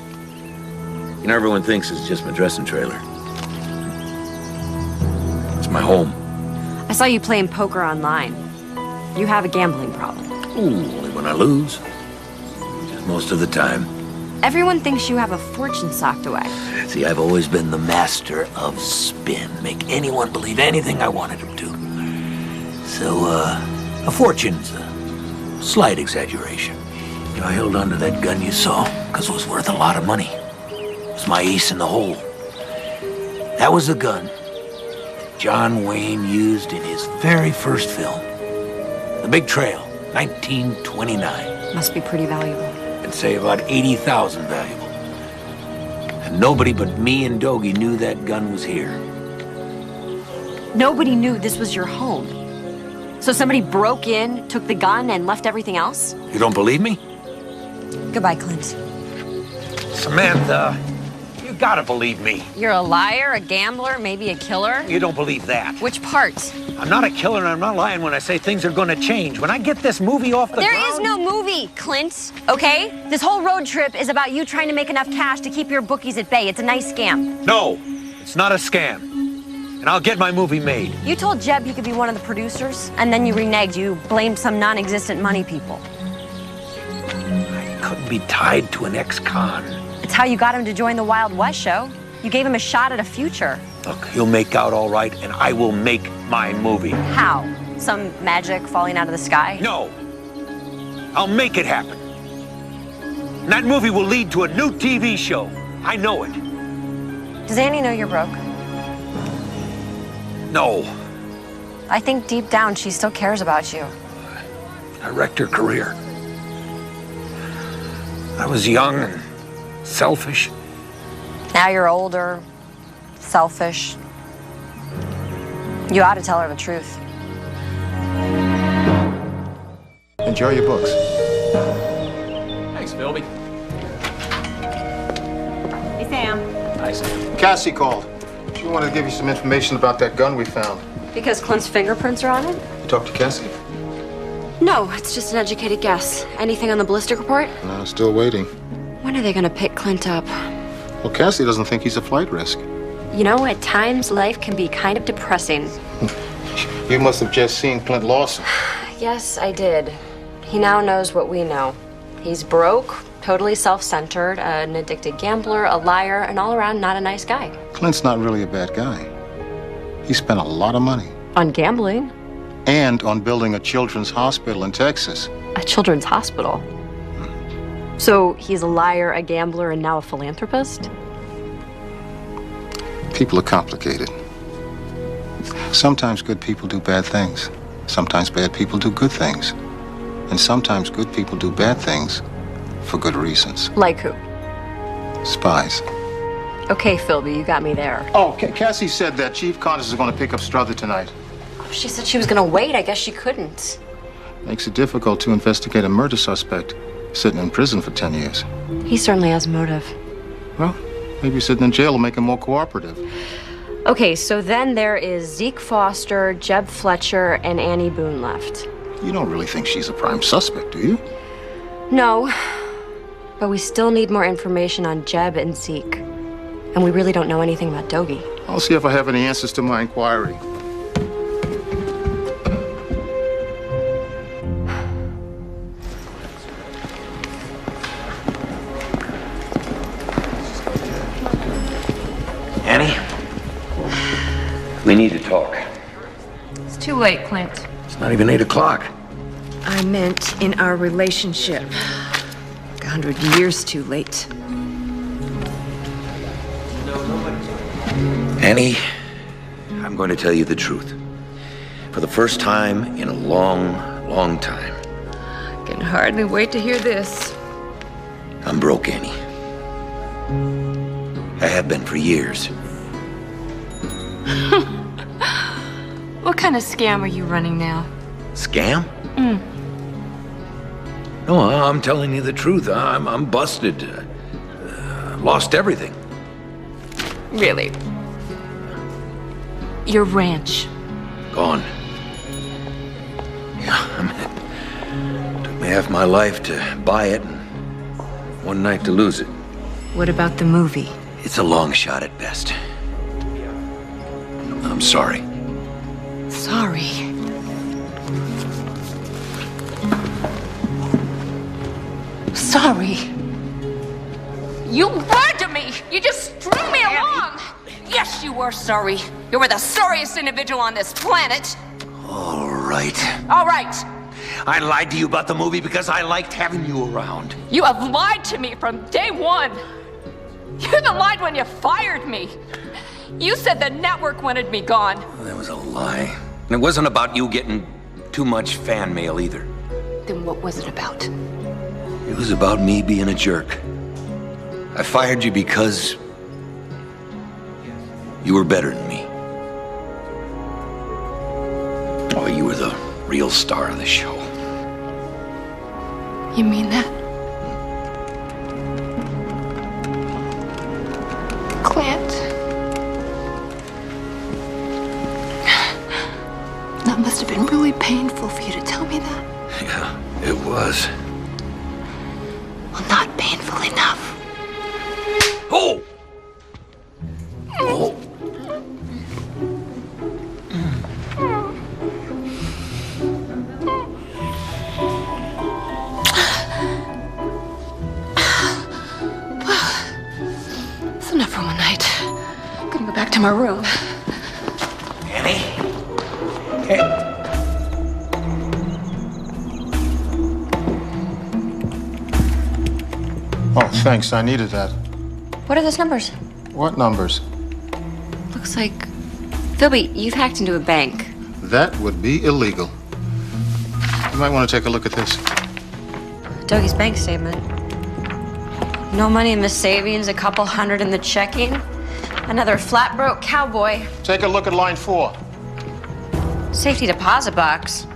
You know, everyone thinks it's just my dressing trailer. It's my home. I saw you playing poker online. You have a gambling problem. Ooh, only when I lose. Just most of the time. Everyone thinks you have a fortune socked away. See, I've always been the master of spin. Make anyone believe anything I wanted them to. So, a fortune's a slight exaggeration. I held onto that gun you saw because it was worth a lot of money. It was my ace in the hole. That was the gun that John Wayne used in his very first film. The Big Trail, 1929. Must be pretty valuable. I'd say about 80,000 valuable. And nobody but me and Dogie knew that gun was here. Nobody knew this was your home. So somebody broke in, took the gun, and left everything else? You don't believe me? Goodbye, Clint. Samantha, you gotta believe me. You're a liar, a gambler, maybe a killer? You don't believe that. Which part? I'm not a killer and I'm not lying when I say things are gonna change. When I get this movie off the ground... There is no movie, Clint, okay? This whole road trip is about you trying to make enough cash to keep your bookies at bay. It's a nice scam. No, it's not a scam. And I'll get my movie made. You told Jeb he could be one of the producers, and then you reneged. You blamed some non-existent money people. I couldn't be tied to an ex-con. It's how you got him to join the Wild West show. You gave him a shot at a future. Look, he'll make out all right, and I will make my movie. How? Some magic falling out of the sky? No. I'll make it happen. And that movie will lead to a new TV show. I know it. Does Annie know you're broke? No. I think deep down she still cares about you. I wrecked her career. I was young and selfish. Now you're older, selfish. You ought to tell her the truth. Enjoy your books. Thanks, Philby. Hey, Sam. Hi, Sam. Cassie called. She wanted to give you some information about that gun we found. Because Clint's fingerprints are on it? You talked to Cassie? No, it's just an educated guess. Anything on the ballistic report? No, still waiting. When are they gonna pick Clint up? Well, Cassie doesn't think he's a flight risk. You know, at times life can be kind of depressing. You must have just seen Clint Lawson. Yes, I did. He now knows what we know. He's broke, totally self-centered, an addicted gambler, a liar, and all around not a nice guy. Clint's not really a bad guy. He spent a lot of money. On gambling? And on building a children's hospital in Texas. A children's hospital? So he's a liar, a gambler, and now a philanthropist? People are complicated. Sometimes good people do bad things. Sometimes bad people do good things. And sometimes good people do bad things for good reasons. Like who? Spies. Okay, Philby, you got me there. Oh, Cassie said that Chief Connors is going to pick up Strother tonight. She said she was gonna wait. I guess she couldn't. Makes it difficult to investigate a murder suspect sitting in prison for 10 years. He certainly has motive. Well, maybe sitting in jail will make him more cooperative. Okay, so then there is Zeke Foster, Jeb Fletcher, and Annie Boone left. You don't really think she's a prime suspect, do you? No, but we still need more information on Jeb and Zeke. And we really don't know anything about Dogie. I'll see if I have any answers to my inquiry. Annie, we need to talk. It's too late, Clint. It's not even 8 o'clock. I meant in our relationship. 100 years too late. Annie, I'm going to tell you the truth. For the first time in a long, long time. I can hardly wait to hear this. I'm broke, Annie. I have been for years. What kind of scam are you running now? Scam? No, I'm telling you the truth. I'm busted. Lost everything. Really? Your ranch? Gone. Yeah, took me half my life to buy it and one night to lose it. What about the movie? It's a long shot at best. I'm sorry. Sorry. Sorry. You lied to me! You just string me along! Yes, you were sorry. You were the sorriest individual on this planet. All right. All right. I lied to you about the movie because I liked having you around. You have lied to me from day one. You even lied when you fired me. You said the network wanted me gone. Well, that was a lie. And it wasn't about you getting too much fan mail either. Then what was it about? It was about me being a jerk. I fired you because you were better than me. Oh, you were the real star of the show. You mean that? Clint. That must have been really painful for you to tell me that. Yeah, it was. Well, not painful enough. Oh! Oh! It's enough for one night. I'm gonna go back to my room. Annie? Hey. Oh, thanks. I needed that. What are those numbers? What numbers? Looks like... Philby, you've hacked into a bank. That would be illegal. You might want to take a look at this. Dougie's bank statement. No money in the savings, a couple hundred in the checking. Another flat broke cowboy. Take a look at line 4. Safety deposit box.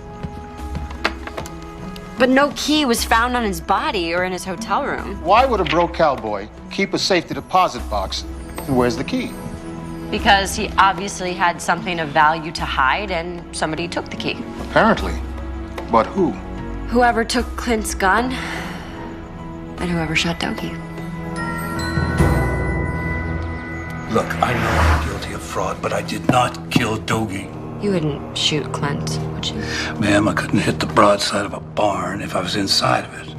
But no key was found on his body or in his hotel room. Why would a broke cowboy keep a safety deposit box? And where's the key? Because he obviously had something of value to hide and somebody took the key. Apparently. But who? Whoever took Clint's gun and whoever shot Dougie. Look, I know I'm guilty of fraud, but I did not kill Dougie. You wouldn't shoot Clint, would you? Ma'am, I couldn't hit the broadside of a barn if I was inside of it.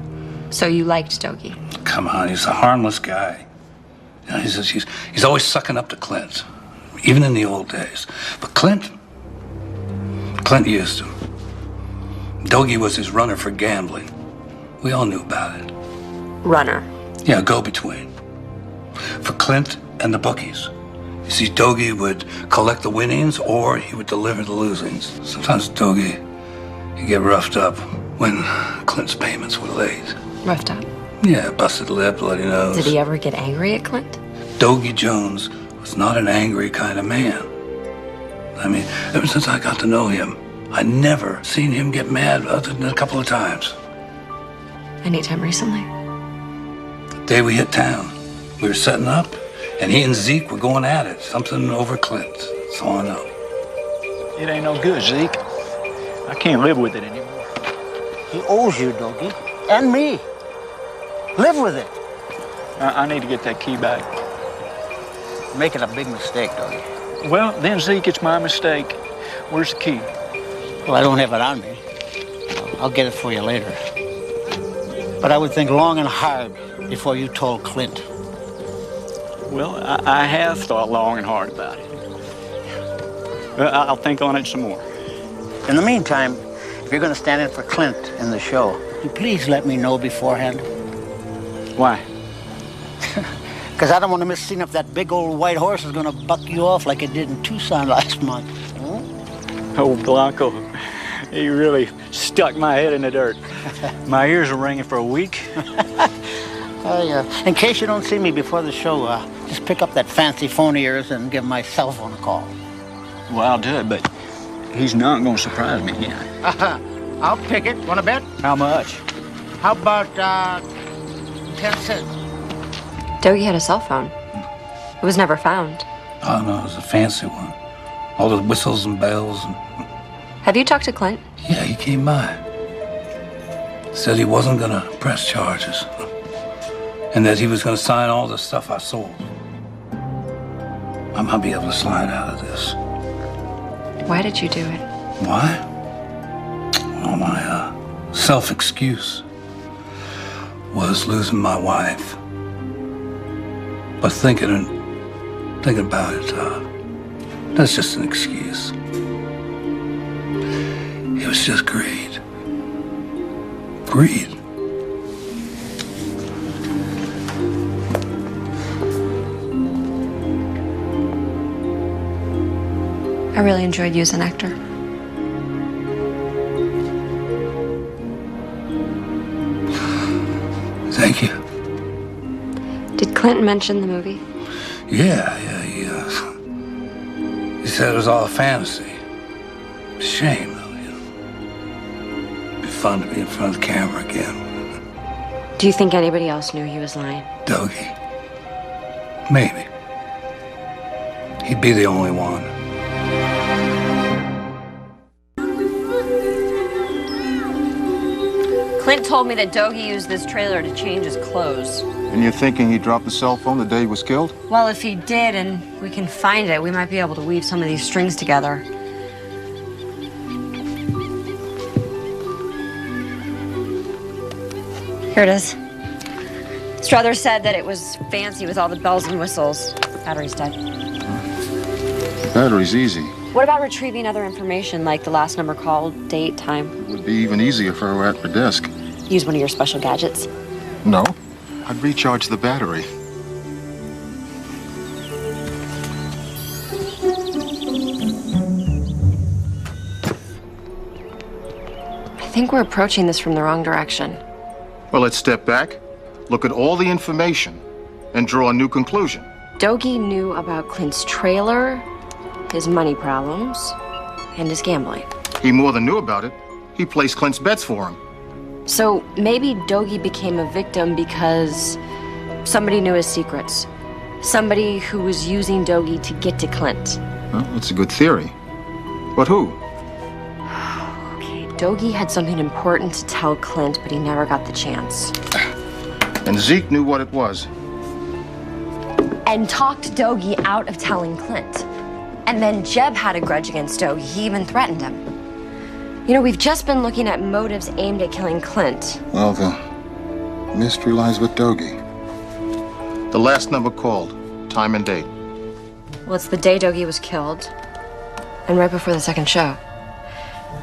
So you liked Dougie? Come on, he's a harmless guy. You know, he's always sucking up to Clint, even in the old days. But Clint used him. Dougie was his runner for gambling. We all knew about it. Runner? Yeah, go-between. For Clint and the bookies. You see, Dougie would collect the winnings or he would deliver the losings. Sometimes Dougie, he'd get roughed up when Clint's payments were late. Roughed up? Yeah, busted lip, bloody nose. Did he ever get angry at Clint? Dougie Jones was not an angry kind of man. I mean, ever since I got to know him, I never seen him get mad other than a couple of times. Anytime recently? The day we hit town, we were setting up, and he and Zeke were going at it. Something over Clint. That's all I know. It ain't no good, Zeke. I can't live with it anymore. He owes you, Dougie. And me. Live with it. I need to get that key back. You're making a big mistake, Dougie. Well, then, Zeke, it's my mistake. Where's the key? Well, I don't have it on me. I'll get it for you later. But I would think long and hard before you told Clint. Well, I have thought long and hard about it. I'll think on it some more. In the meantime, if you're going to stand in for Clint in the show, please let me know beforehand. Why? Because I don't want to miss seeing if that big old white horse is going to buck you off like it did in Tucson last month. Oh, Blanco, he really stuck my head in the dirt. My ears are ringing for a week. In case you don't see me before the show, just pick up that fancy phone of yours and give my cell phone a call. Well, I'll do it, but he's not going to surprise me again. I'll pick it. Want to bet? How much? How about 10 cents? Dougie had a cell phone. It was never found. Oh, no, it was a fancy one. All the whistles and bells. Have you talked to Clint? Yeah, he came by. Said he wasn't going to press charges. And that he was going to sign all the stuff I sold. I might be able to slide out of this. Why did you do it? Why? Well, my self-excuse was losing my wife. But thinking about it, that's just an excuse. It was just greed. agreed. I really enjoyed you as an actor. Thank you. Did Clint mention the movie? Yeah, he said it was all a fantasy. Shame, though, you know. It'd be fun to be in front of the camera again. Do you think anybody else knew he was lying? Dougie. Maybe. He'd be the only one. Clint told me that Dougie used this trailer to change his clothes. And you're thinking he dropped the cell phone the day he was killed? Well, if he did and we can find it, we might be able to weave some of these strings together. Here it is. Struthers said that it was fancy with all the bells and whistles. Battery's dead. Battery's easy. What about retrieving other information, like the last number called, date, time? It would be even easier if I were at her desk. Use one of your special gadgets. No. I'd recharge the battery. I think we're approaching this from the wrong direction. Well, let's step back, look at all the information, and draw a new conclusion. Dougie knew about Clint's trailer, his money problems, and his gambling. He more than knew about it. He placed Clint's bets for him. So maybe Dougie became a victim because somebody knew his secrets. Somebody who was using Dougie to get to Clint. Well, that's a good theory. But who? Okay, Dougie had something important to tell Clint, but he never got the chance. And Zeke knew what it was. And talked Dougie out of telling Clint. And then Jeb had a grudge against Dougie. He even threatened him. You know, we've just been looking at motives aimed at killing Clint. Well, the mystery lies with Dougie. The last number called, time and date. Well, it's the day Dougie was killed, and right before the second show.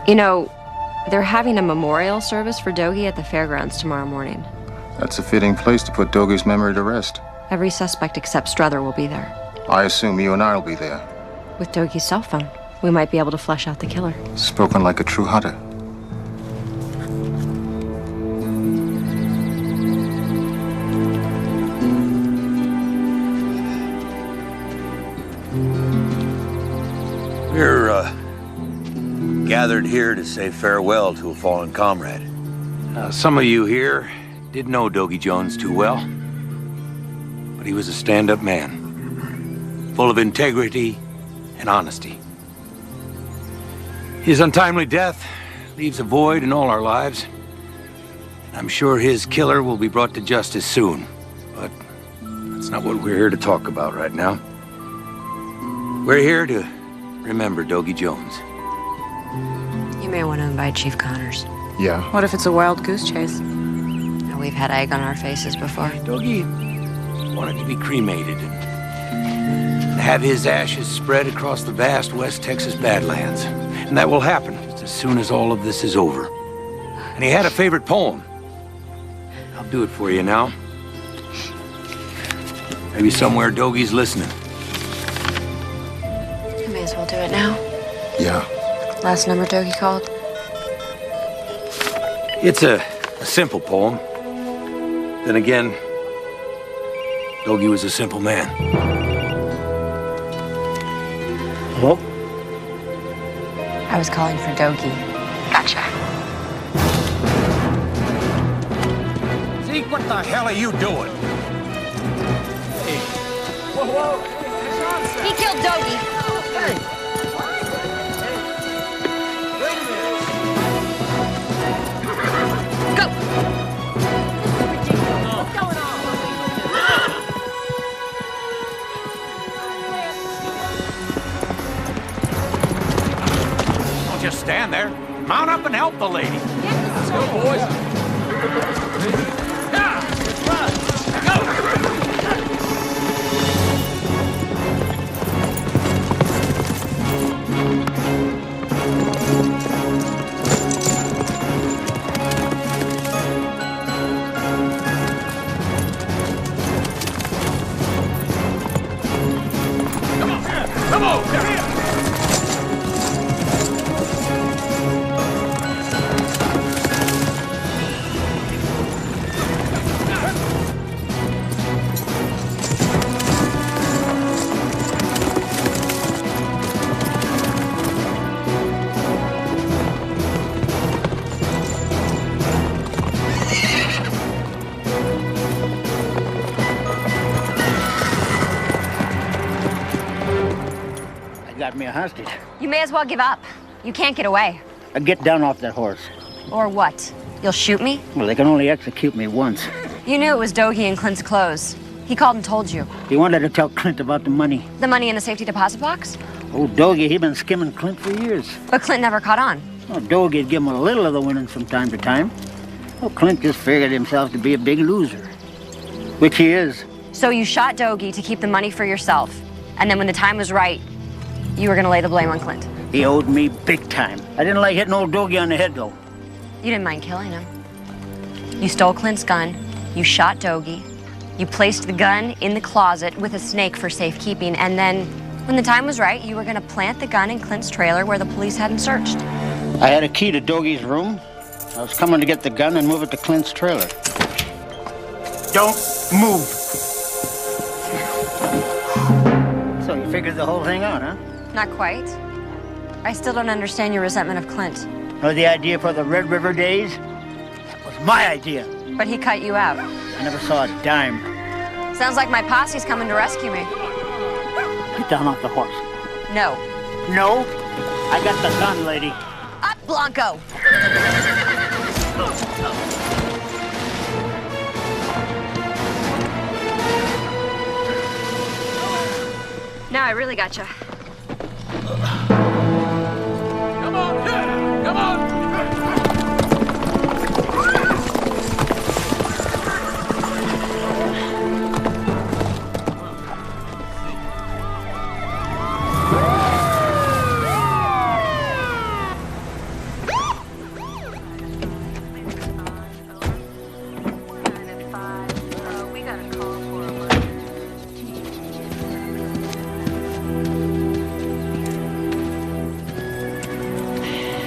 You know, they're having a memorial service for Dougie at the fairgrounds tomorrow morning. That's a fitting place to put Dougie's memory to rest. Every suspect except Struther will be there. I assume you and I will be there. With Dougie's cell phone, we might be able to flesh out the killer. Spoken like a true hunter. We're gathered here to say farewell to a fallen comrade. Some of you here didn't know Dougie Jones too well, but he was a stand-up man, full of integrity and honesty. His untimely death leaves a void in all our lives. I'm sure his killer will be brought to justice soon, but that's not what we're here to talk about right now. We're here to remember Dougie Jones. You may want to invite Chief Connors. Yeah. What if it's a wild goose chase? Now, we've had egg on our faces before. Dougie wanted to be cremated and have his ashes spread across the vast West Texas Badlands. And that will happen just as soon as all of this is over. And he had a favorite poem. I'll do it for you now. Maybe somewhere Dougie's listening. You may as well do it now. Yeah. Last number Dougie called? It's a simple poem. Then again, Dougie was a simple man. Hello? I was calling for Dougie. Gotcha. Zeke, what the hell are you doing? Hey. Whoa, whoa. He killed Dougie. Hey. Wait a minute. Go. What's going on? Don't just stand there. Mount up and help the lady. Let's go, boys. Let's run. Go. Come on, come here! Got me a hostage. You may as well give up. You can't get away. Get down off that horse. Or what? You'll shoot me? Well, they can only execute me once. You knew it was Dogie in Clint's clothes. He called and told you. He wanted to tell Clint about the money. The money in the safety deposit box? Oh, Dogie, he been skimming Clint for years. But Clint never caught on. Oh, Dogie'd give him a little of the winnings from time to time. Oh, Clint just figured himself to be a big loser. Which he is. So you shot Dogie to keep the money for yourself. And then when the time was right, you were gonna lay the blame on Clint. He owed me big time. I didn't like hitting old Dogie on the head, though. You didn't mind killing him. You stole Clint's gun, you shot Dogie, you placed the gun in the closet with a snake for safekeeping, and then, when the time was right, you were gonna plant the gun in Clint's trailer where the police hadn't searched. I had a key to Dogie's room. I was coming to get the gun and move it to Clint's trailer. Don't move! So you figured the whole thing out, huh? Not quite. I still don't understand your resentment of Clint. Or the idea for the Red River days? That was my idea. But he cut you out. I never saw a dime. Sounds like my posse's coming to rescue me. Get down off the horse. No. No? I got the gun, lady. Up, Blanco! Now I really gotcha. Come on, kid! Come on!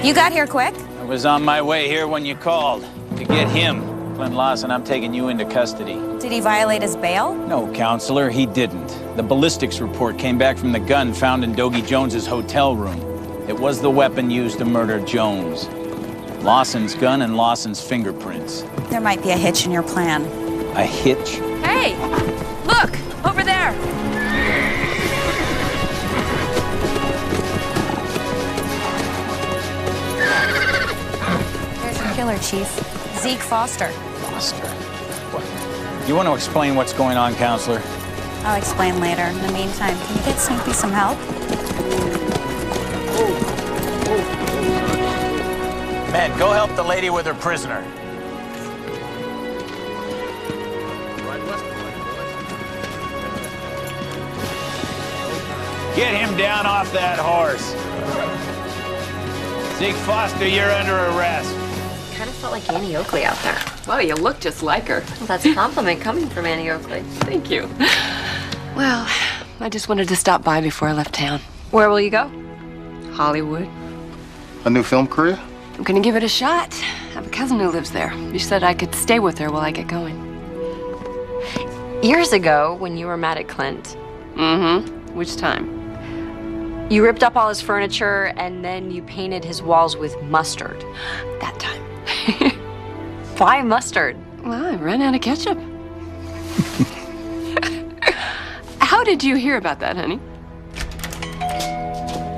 You got here quick? I was on my way here when you called. To get him, Clint Lawson, I'm taking you into custody. Did he violate his bail? No, counselor, he didn't. The ballistics report came back from the gun found in Dogie Jones's hotel room. It was the weapon used to murder Jones. Lawson's gun and Lawson's fingerprints. There might be a hitch in your plan. A hitch? Hey! Look! Over there! There's your killer, Chief. Zeke Foster. Foster? What? You want to explain what's going on, counselor? I'll explain later. In the meantime, can you get Snoopy some help? Men, go help the lady with her prisoner. Get him down off that horse. Zeke Foster, you're under arrest. Kind of felt like Annie Oakley out there. Well, you look just like her. Well, that's a compliment coming from Annie Oakley. Thank you. Well, I just wanted to stop by before I left town. Where will you go? Hollywood. A new film career? I'm gonna give it a shot. I have a cousin who lives there. You said I could stay with her while I get going. Years ago, when you were mad at Clint. Mm-hmm. Which time? You ripped up all his furniture and then you painted his walls with mustard. That time. Why mustard? Well, I ran out of ketchup. How did you hear about that, honey?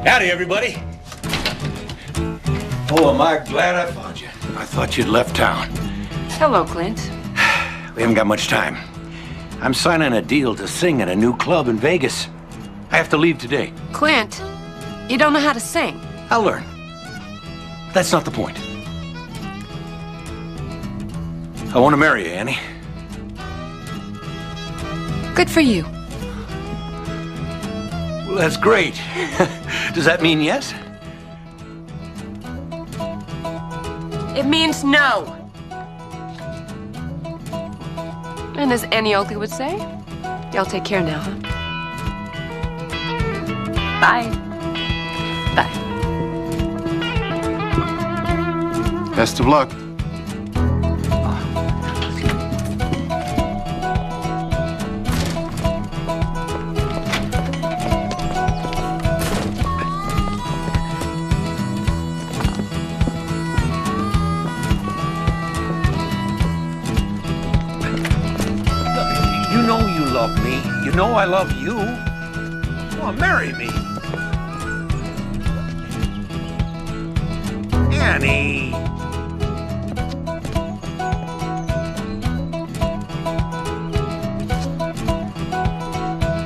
Howdy, everybody. Oh, am I glad I found you. I thought you'd left town. Hello, Clint. We haven't got much time. I'm signing a deal to sing at a new club in Vegas. I have to leave today. Clint, you don't know how to sing. I'll learn. That's not the point. I want to marry you, Annie. Good for you. Well, that's great. Does that mean yes? It means no. And as Annie Oakley would say, y'all take care now, huh? Bye. Bye. Best of luck. You know you love me. You know I love you. Come on, marry me. Annie.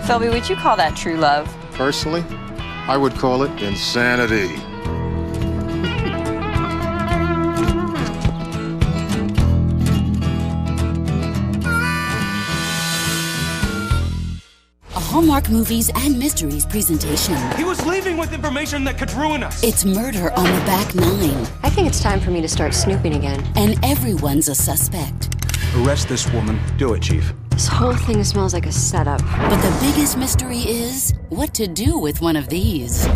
Philby, would you call that true love? Personally, I would call it insanity. A Hallmark Movies and Mysteries presentation. He was leaving with information that could ruin us. It's Murder on the Back Nine. I think it's time for me to start snooping again. And everyone's a suspect. Arrest this woman. Do it, Chief. This whole thing smells like a setup. But the biggest mystery is what to do with one of these.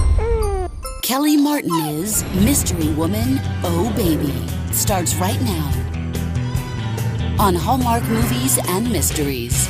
Kelly Martin is Mystery Woman, Oh Baby. Starts right now on Hallmark Movies and Mysteries.